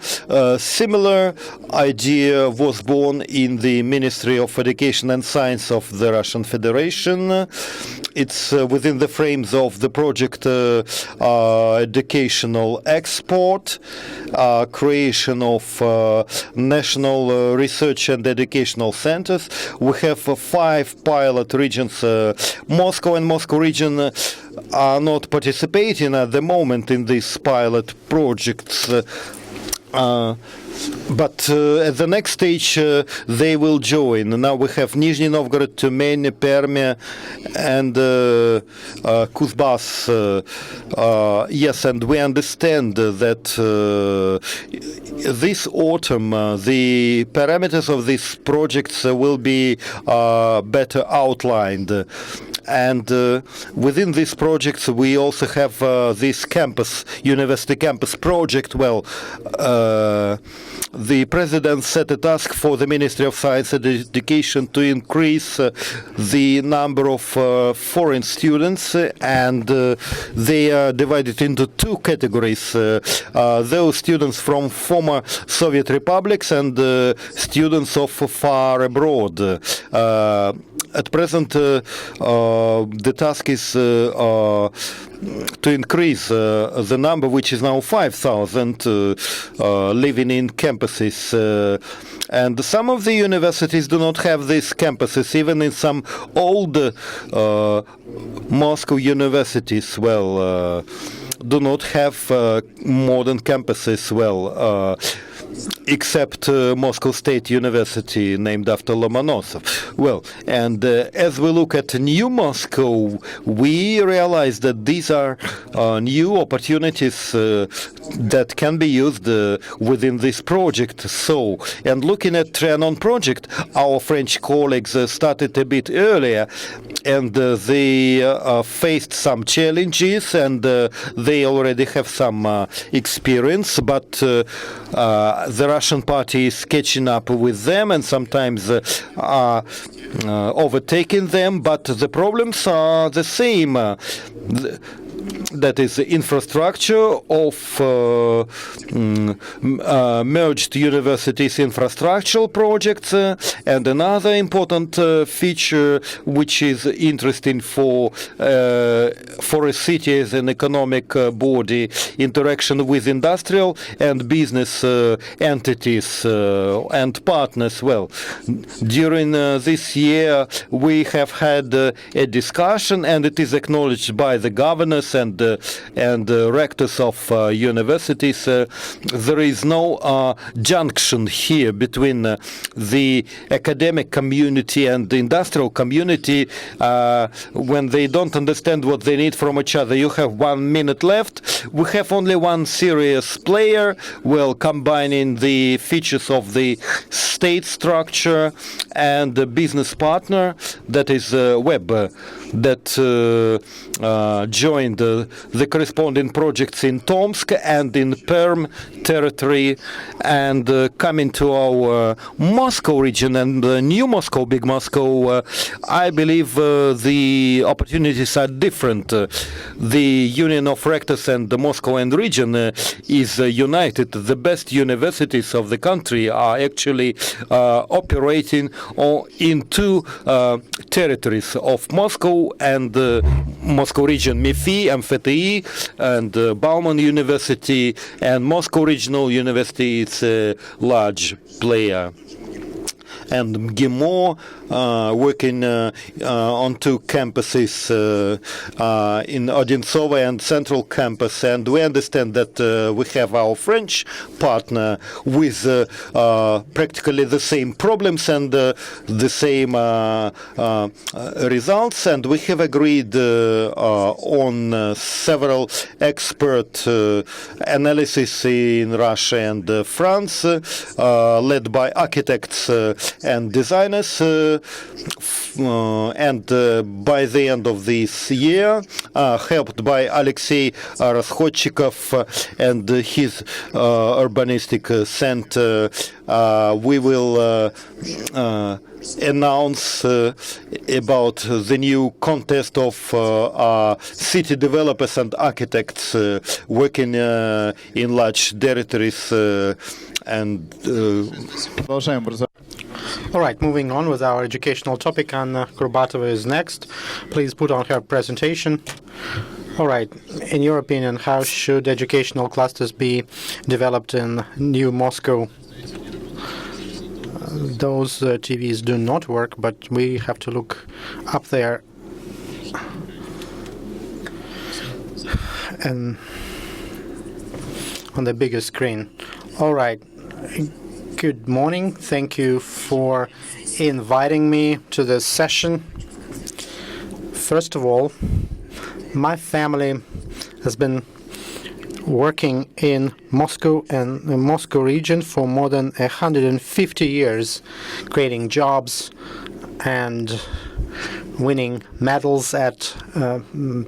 Similar idea was born in the Ministry of Education and Science of the Russian Federation. It's within the frames of the project Educational Export, creation of national research and educational centers. We have 5 pilot regions. Moscow and Moscow region are not participating at the moment in these pilot projects. But at the next stage, they will join. Now we have Nizhny Novgorod, Tyumen, Permia, and Kuzbas. Yes, and we understand that this autumn, the parameters of these projects will be better outlined. And within these projects, we also have this campus, university campus project. Well, the president set a task for the Ministry of Science and Education to increase the number of foreign students, and they are divided into two categories. Those students from former Soviet republics and students of far abroad. At present, the task is to increase the number, which is now 5,000 living in campuses. And some of the universities do not have these campuses, even in some old Moscow universities, do not have modern campuses, except Moscow State University, named after Lomonosov. And as we look at New Moscow, we realize that these are new opportunities that can be used within this project. And looking at Trianon project, our French colleagues started a bit earlier, and they faced some challenges, and they already have some experience, but the Russian party is catching up with them and sometimes overtaking them, but the problems are the same. That is the infrastructure of merged universities infrastructural projects, and another important feature which is interesting for a city as an economic body, interaction with industrial and business entities and partners. During this year we have had a discussion, and it is acknowledged by the governors and rectors of universities. There is no junction here between the academic community and the industrial community. When they don't understand what they need from each other, you have 1 minute left. We have only one serious player, combining the features of the state structure and the business partner, that is Web, that joined the corresponding projects in Tomsk and in Perm territory, and coming to our Moscow region and New Moscow, Big Moscow, I believe the opportunities are different. The Union of Rectors and the Moscow and region is united. The best universities of the country are actually operating in two territories of Moscow and Moscow region, MUF, MUF2019, and Bauman University, and Moscow Regional University is a large player. And MGIMO working on two campuses in Odintsovo and Central Campus, and we understand that we have our French partner with practically the same problems and the same results, and we have agreed on several expert analysis in Russia and France, led by architects and designers, and by the end of this year, helped by Alexei Raschodchikov and his urbanistic center, we will announce about the new contest of city developers and architects working in large territories and All right, moving on with our educational topic. Anna Kurbatova is next. Please put on her presentation. All right, in your opinion, how should educational clusters be developed in New Moscow? Those TVs do not work, but we have to look up there and on the bigger screen. All right. Good morning. Thank you for inviting me to this session. First of all, my family has been working in Moscow and the Moscow region for more than 150 years, creating jobs and winning medals at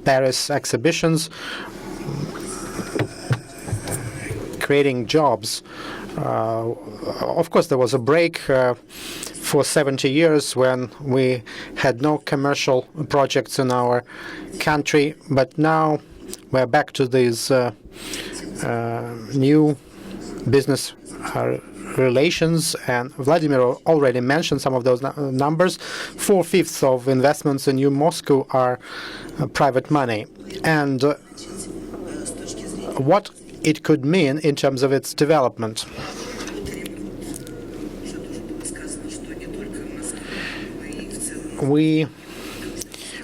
Paris exhibitions, creating jobs. Of course, there was a break for 70 years when we had no commercial projects in our country, but now we're back to these new business relations, and Vladimir already mentioned some of those numbers. 4/5 of investments in New Moscow are private money. And what it could mean in terms of its development. We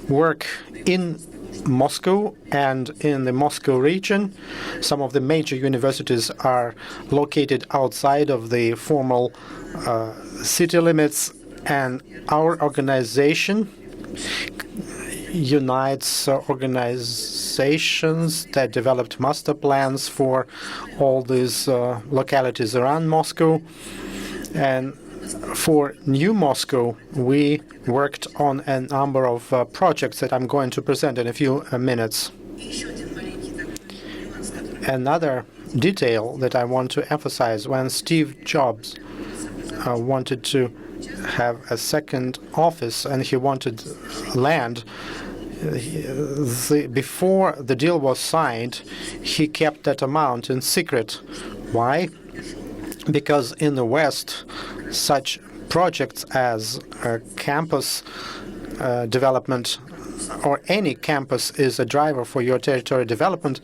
work in Moscow and in the Moscow region. Some of the major universities are located outside of the formal city limits, and our organization unites organizations that developed master plans for all these localities around Moscow. And for New Moscow, we worked on a number of projects that I'm going to present in a few minutes. Another detail that I want to emphasize: when Steve Jobs wanted to have a second office and he wanted land, before the deal was signed, he kept that amount in secret. Why? Because in the West, such projects as campus development or any campus is a driver for your territory development.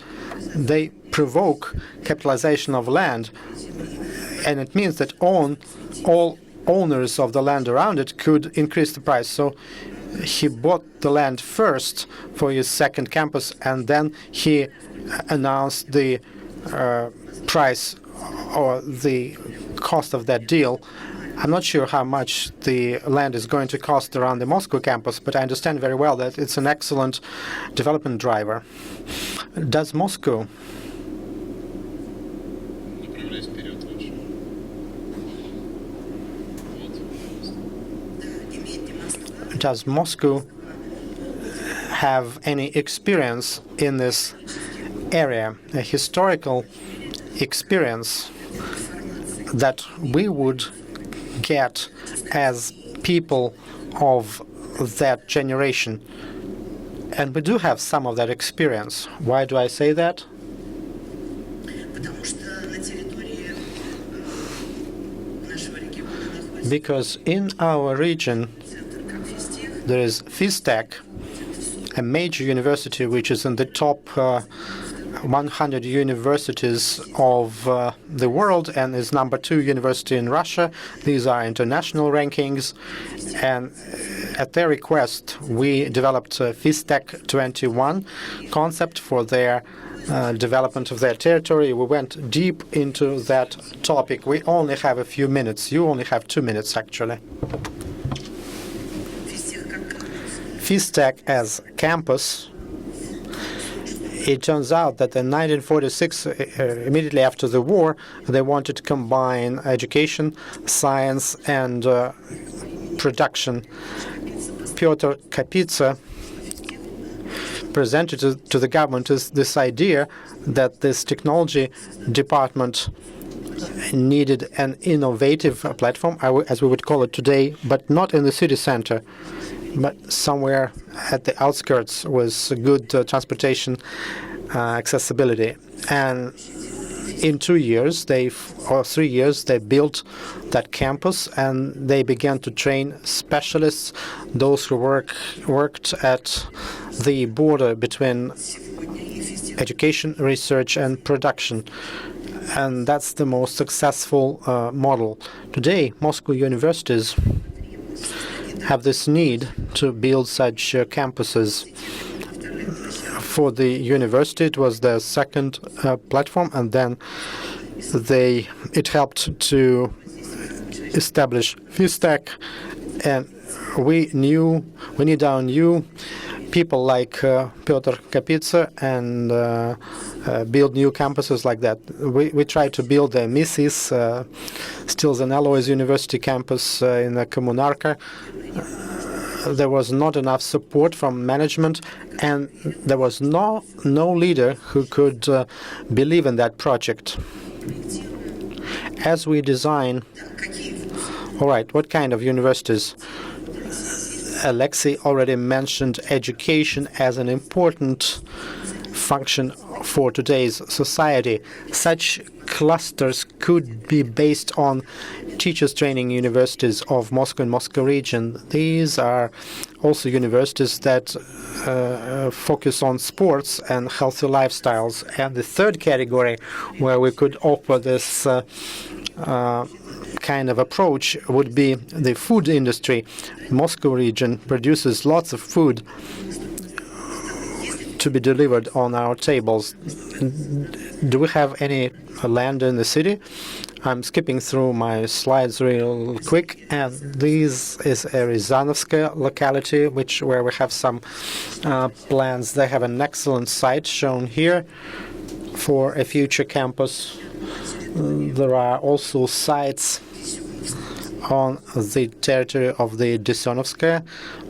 They provoke capitalization of land, and it means that all owners of the land around it could increase the price. So he bought the land first for his second campus, and then he announced the price or the cost of that deal. I'm not sure how much the land is going to cost around the Moscow campus, but I understand very well that it's an excellent development driver. Does Moscow have any experience in this area, a historical experience that we would get as people of that generation? And we do have some of that experience. Why do I say that? Because in our region there is FISTEC, a major university which is in the top 100 universities of the world and is #2 university in Russia. These are international rankings, and at their request we developed FISTEC 21 concept for their development of their territory. We went deep into that topic. We only have a few minutes. You only have 2 minutes, actually. FISTEC as campus. It turns out that in 1946, immediately after the war, they wanted to combine education, science, and production. Pyotr Kapitsa presented to the government this idea that this technology department needed an innovative platform, as we would call it today, but not in the city center, but somewhere at the outskirts with good transportation accessibility. And in 2 years, or 3 years, they built that campus, and they began to train specialists, those who worked at the border between education, research, and production. And that's the most successful model. Today, Moscow universities have this need to build such campuses. For the university, it was their second platform, and then it helped to establish FISTEC, and we now knew people like Pyotr Kapitsa and build new campuses like that. We tried to build the Mises, Steels and Alloys University campus in the Kommunarka. There was not enough support from management, and there was no leader who could believe in that project. As we design, all right, what kind of universities? Alexei already mentioned education as an important function for today's society. Such clusters could be based on teachers training universities of Moscow and Moscow region. These are also universities that focus on sports and healthy lifestyles. And the third category where we could offer this kind of approach would be the food industry. Moscow region produces lots of food to be delivered on our tables. Do we have any land in the city? I'm skipping through my slides real quick, and this is a Ryazanovskaya locality, where we have some plans. They have an excellent site shown here for a future campus. There are also sites on the territory of the Desonovskaya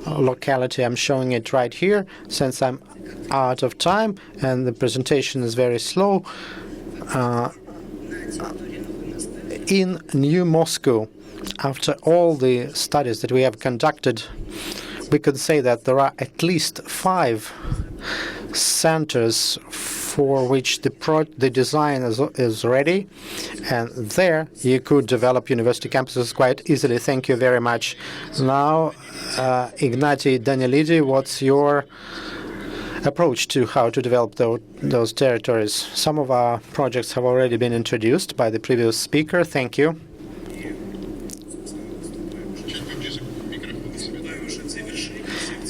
locality. I'm showing it right here since I'm out of time and the presentation is very slow. In New Moscow, after all the studies that we have conducted, we could say that there are at least 5 centers for which the design is ready, and there you could develop university campuses quite easily. Thank you very much. Now, Ignatiy Danielidi, what's your approach to how to develop those territories? Some of our projects have already been introduced by the previous speaker. Thank you.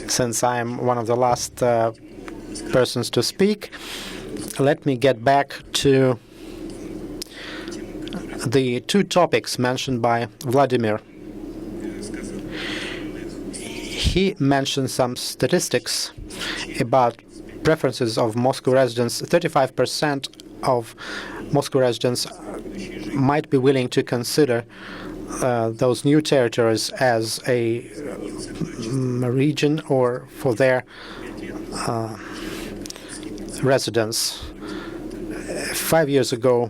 Since I'm one of the last persons to speak, let me get back to the 2 topics mentioned by Vladimir. He mentioned some statistics about preferences of Moscow residents. 35% of Moscow residents might be willing to consider those new territories as a region or for their residence. 5 years ago,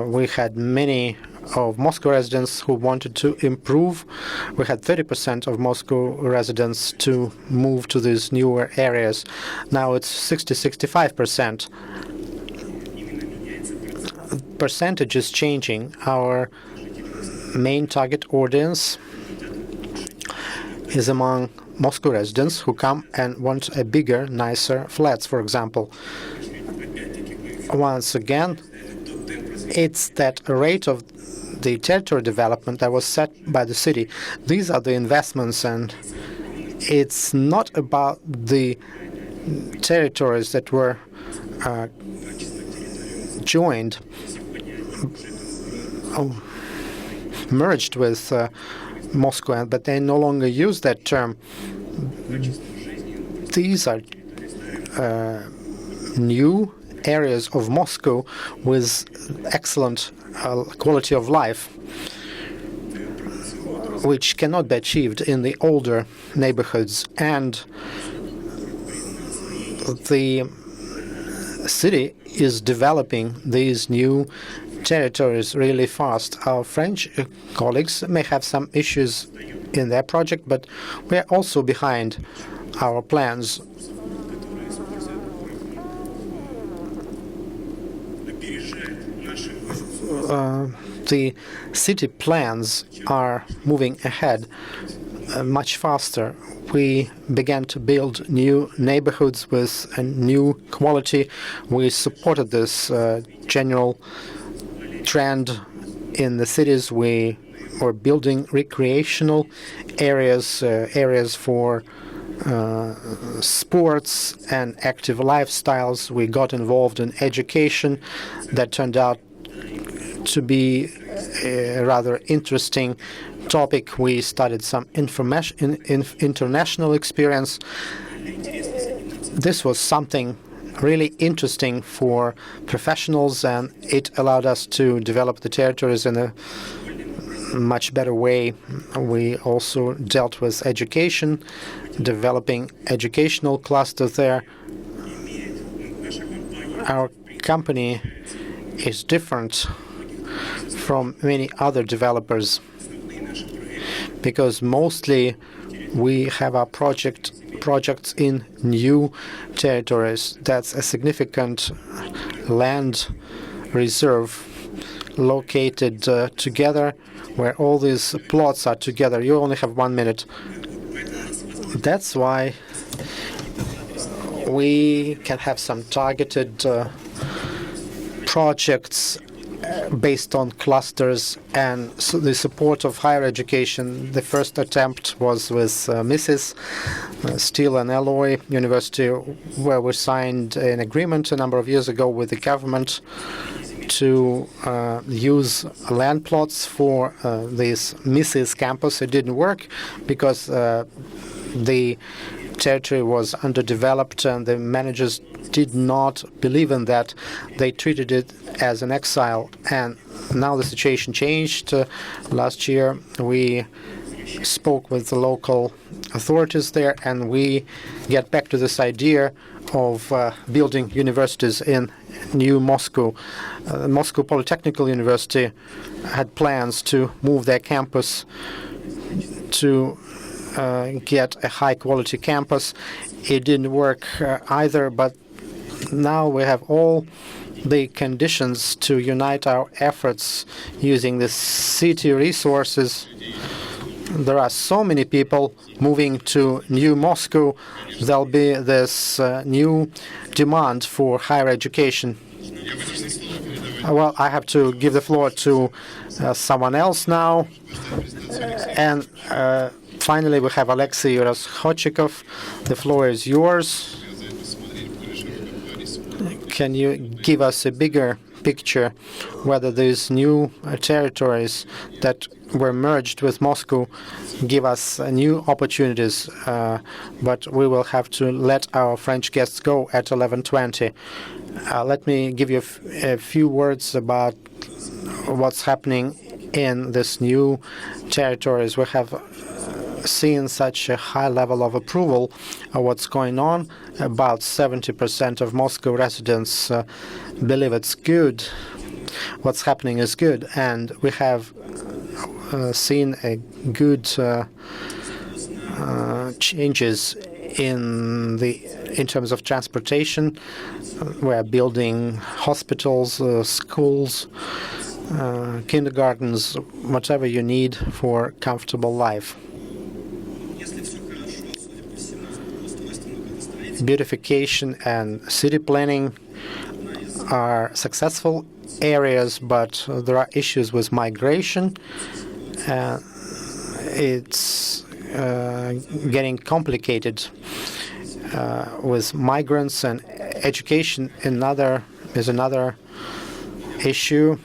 we had many of Moscow residents who wanted to improve. We had 30% of Moscow residents to move to these newer areas. Now it's 60-65%. Percentage is changing. Our main target audience is among Moscow residents who come and want a bigger, nicer flats, for example. Once again, it's that rate of the territory development that was set by the city. These are the investments, and it's not about the territories that were merged with Moscow, but they no longer use that term. These are new areas of Moscow with excellent quality of life, which cannot be achieved in the older neighborhoods. And the city is developing these new territories really fast. Our French colleagues may have some issues in their project, but we're also behind our plans. The city plans are moving ahead much faster. We began to build new neighborhoods with a new quality. We supported this general trend in the cities. We were building recreational areas, areas for sports and active lifestyles. We got involved in education that turned out to be a rather interesting topic. We studied some international experience. This was something really interesting for professionals, and it allowed us to develop the territories in a much better way. We also dealt with education, developing educational clusters there. Our company is different from many other developers, because mostly we have our projects in new territories. That's a significant land reserve located together, where all these plots are together. You only have 1 minute. That's why we can have some targeted projects based on clusters and so the support of higher education. The first attempt was with Mrs. Steel and Alloy University, where we signed an agreement a number of years ago with the government to use land plots for this Mrs. campus. It didn't work because the territory was underdeveloped and the managers did not believe in that. They treated it as an exile, and now the situation changed. Last year we spoke with the local authorities there, and we get back to this idea of building universities in New Moscow. Moscow Polytechnical University had plans to move their campus to get a high-quality campus. It didn't work either, but now we have all the conditions to unite our efforts using the city resources. There are so many people moving to New Moscow. There'll be this new demand for higher education. Well, I have to give the floor to someone else now. And finally, we have Alexei Rozhodchikov. The floor is yours. Can you give us a bigger picture whether these new territories that were merged with Moscow give us new opportunities? But we will have to let our French guests go at 11:20. Let me give you a few words about what's happening in this new territories. We have seen such a high level of approval of what's going on. About 70% of Moscow residents believe it's good. What's happening is good, and we have seen a good changes in terms of transportation. We're building hospitals, schools, kindergartens, whatever you need for comfortable life. Beautification and city planning are successful areas, but there are issues with migration. It's getting complicated with migrants, and education is another issue,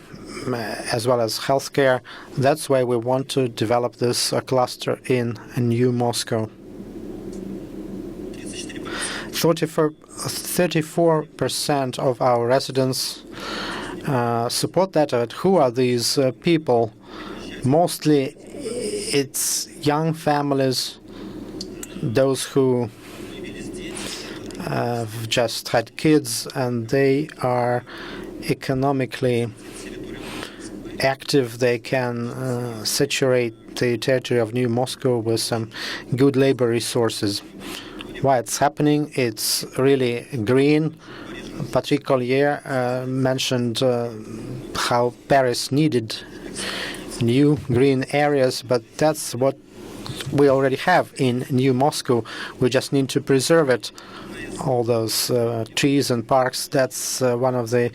as well as healthcare. That's why we want to develop this cluster in New Moscow. 34% of our residents support that. But who are these people? Mostly it's young families, those who have just had kids, and they are economically active. They can saturate the territory of New Moscow with some good labor resources. Why it's happening? It's really green. Patrick Collier mentioned how Paris needed new green areas, but that's what we already have in New Moscow. We just need to preserve it. All those trees and parks, that's one of the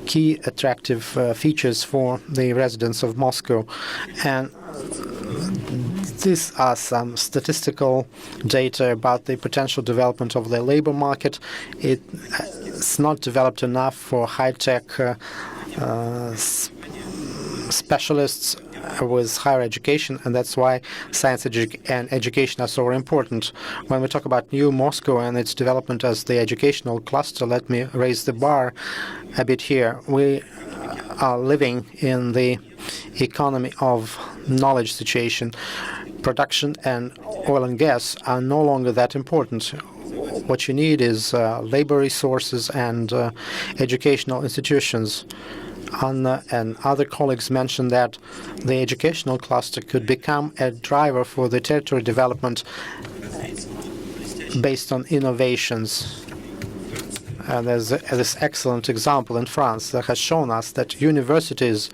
key attractive features for the residents of Moscow. And these are some statistical data about the potential development of the labor market. It's not developed enough for high-tech specialists with higher education, and that's why science and education are so important. When we talk about New Moscow and its development as the educational cluster, let me raise the bar a bit here. We are living in the economy of knowledge situation. Production and oil and gas are no longer that important. what you need is labor resources and educational institutions. Anna and other colleagues mentioned that the educational cluster could become a driver for the territory development based on innovations. And there's this excellent example in France that has shown us that universities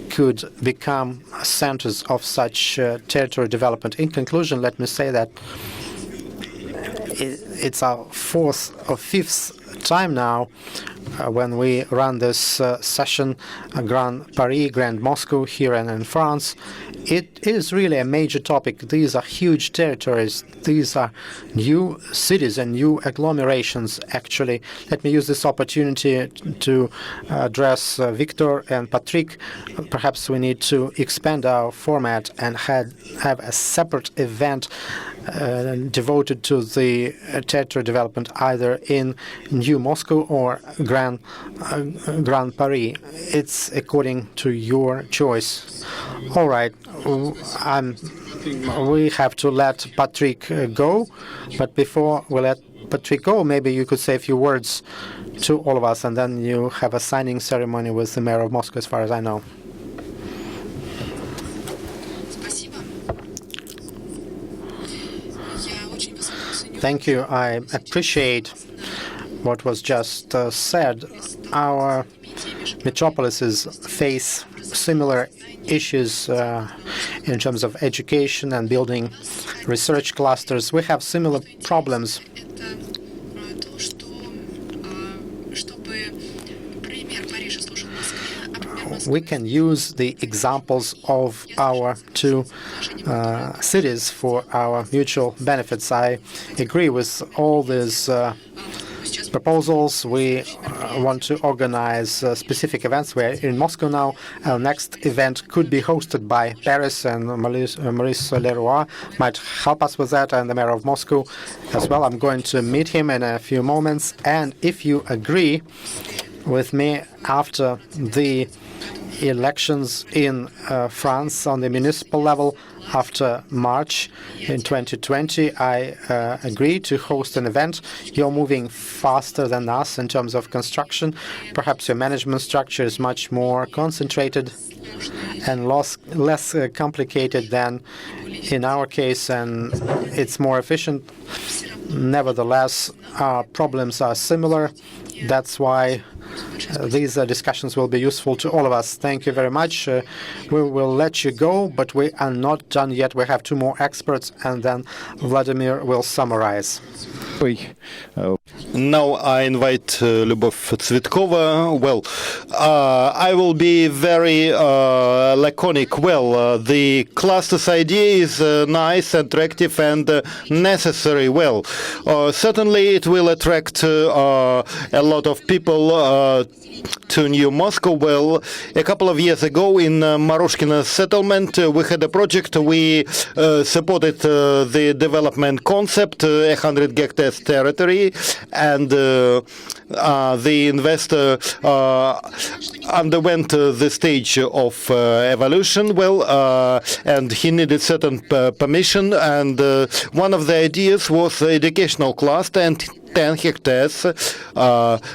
could become centers of such territory development. In conclusion, let me say that it's our fourth or fifth time now when we run this session, Grand Paris, Grand Moscow here and in France. It is really a major topic. These are huge territories. These are new cities and new agglomerations, actually. Let me use this opportunity to address Victor and Patrick. Perhaps we need to expand our format and have a separate event devoted to the territory development, either in New Moscow or Grand Paris. It's according to your choice. All right. We have to let Patrick go, but before we let Patrick go, maybe you could say a few words to all of us, and then you have a signing ceremony with the mayor of Moscow, as far as I know. Thank you. I appreciate what was just said. Our metropolises face similar issues in terms of education and building research clusters. We have similar problems. We can use the examples of our two cities for our mutual benefits. I agree with all these proposals. We want to organize specific events. We're in Moscow now. Our next event could be hosted by Paris, and Maurice Leroy might help us with that, and the mayor of Moscow as well. I'm going to meet him in a few moments. And if you agree with me, after the elections in France on the municipal level, after March in 2020, I agreed to host an event. You're moving faster than us in terms of construction. Perhaps your management structure is much more concentrated and less complicated than in our case, and it's more efficient. Nevertheless, our problems are similar. That's why these discussions will be useful to all of us. Thank you very much. We will let you go, but we are not done yet. We have two more experts, and then Vladimir will summarize. Now I invite Lyubov Tsvetkova. Well, I will be very laconic. Well, the clusters idea is nice, attractive, and necessary. Well, certainly it will attract a lot of people to New Moscow. Well, a couple of years ago in Marushkina settlement, we had a project. We supported the development concept, 100 hectares territory, and the investor underwent the stage of evolution. Well, and he needed certain permission, and one of the ideas was educational cluster, and 10 hectares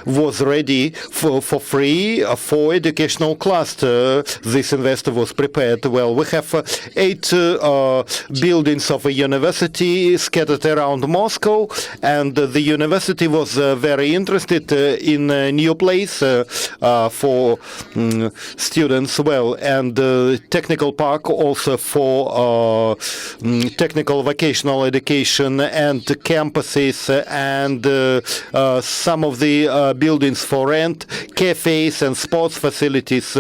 was ready for free for educational cluster. This investor was prepared. Well, we have 8 buildings of a university scattered around Moscow, and the university was very interested in a new place for students. Well, and technical park also for technical vocational education, and campuses, and some of the buildings for rent, cafes and sports facilities,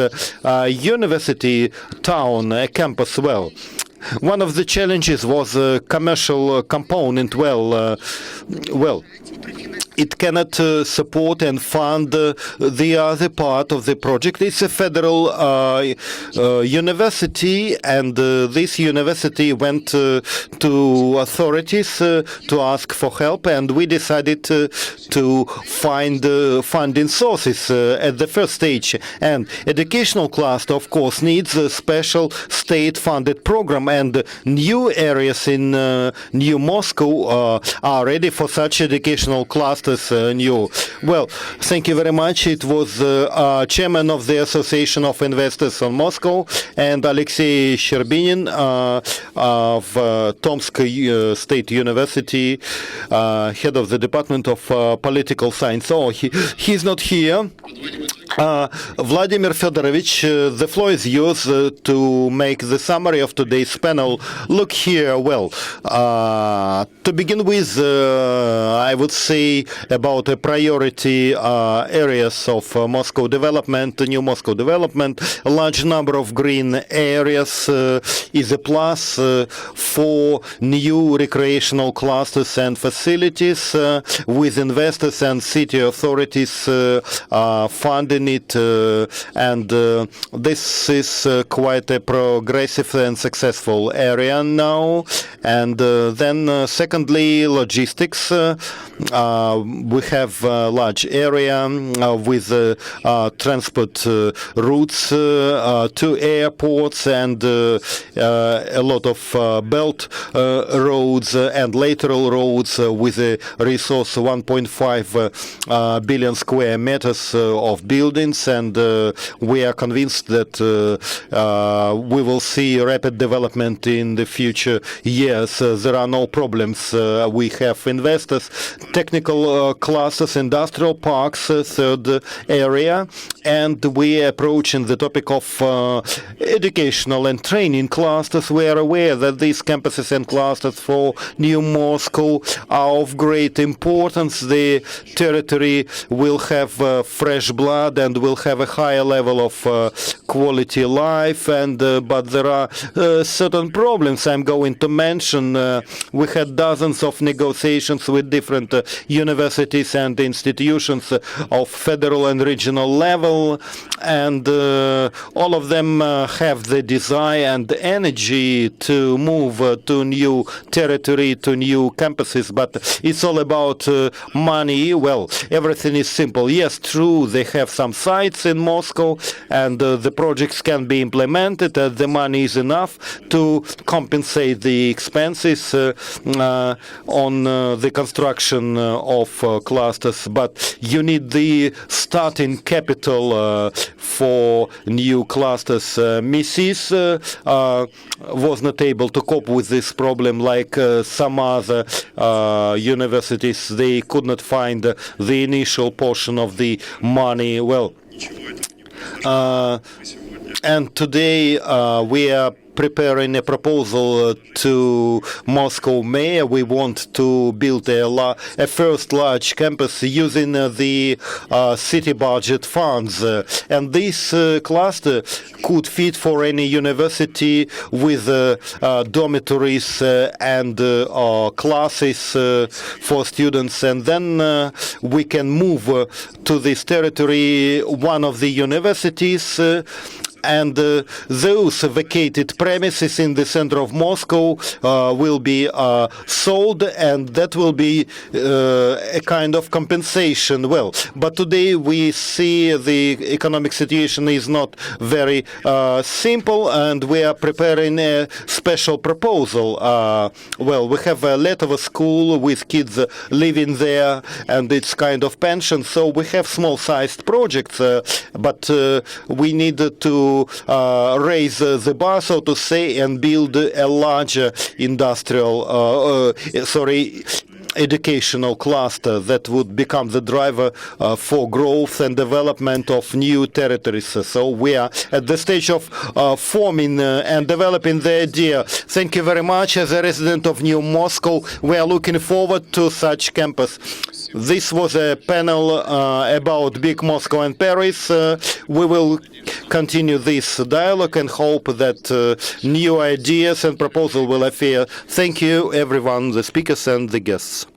university town, campus. Well, one of the challenges was a commercial component. Well, it cannot support and fund the other part of the project. It's a federal university, and this university went to authorities to ask for help, and we decided to find funding sources at the first stage. And educational cluster, of course, needs a special state-funded program, and new areas in New Moscow are ready for such educational clusters. Well, thank you very much. It was chairman of the Association of Investors on Moscow, and Alexei Sherbinin of Tomsk State University, head of the Department of Political Science. Oh, he's not here. Vladimir Fedorovich, the floor is yours to make the summary of today's panel. Look here. Well, to begin with, I would say about the priority areas of Moscow development, New Moscow development. A large number of green areas is a plus for new recreational clusters and facilities, with investors and city authorities funding it, and this is quite a progressive and successful area now. And then secondly, logistics. We have a large area with transport routes to airports, and a lot of belt roads and lateral roads with a resource 1.5 billion square meters of buildings, and we are convinced that we will see rapid development in the future years. There are no problems. We have investors, technical clusters, industrial parks, third area, and we are approaching the topic of educational and training clusters. We are aware that these campuses and clusters for New Moscow are of great importance. The territory will have fresh blood and will have a higher level of quality life, and but there are certain problems I'm going to mention. We had dozens of negotiations with different universities and institutions of federal and regional level, and all of them have the desire and energy to move to new territory, to new campuses, but it's all about money. Well, everything is simple. Yes, true, they have some sites in Moscow, and the projects can be implemented. The money is enough to compensate the expenses on the construction of clusters, but you need the starting capital for new clusters. Mises was not able to cope with this problem like some other universities. They could not find the initial portion of the money. Well, and today we are preparing a proposal to Moscow mayor. We want to build a first large campus using the city budget funds, and this cluster could fit for any university with dormitories and classes for students, and then we can move to this territory one of the universities, and those vacated premises in the center of Moscow will be sold, and that will be a kind of compensation. Well, but today we see the economic situation is not very simple, and we are preparing a special proposal. Well, we have a Letovo school with kids living there, and it's kind of pension, so we have small-sized projects, but we need to raise the bar, so to say, and build a larger industrial, educational cluster that would become the driver for growth and development of new territories. So we are at the stage of forming and developing the idea. Thank you very much. As a resident of New Moscow, we are looking forward to such campus. This was a panel about Big Moscow and Paris. We will continue this dialogue and hope that new ideas and proposals will appear. Thank you, everyone, the speakers and the guests.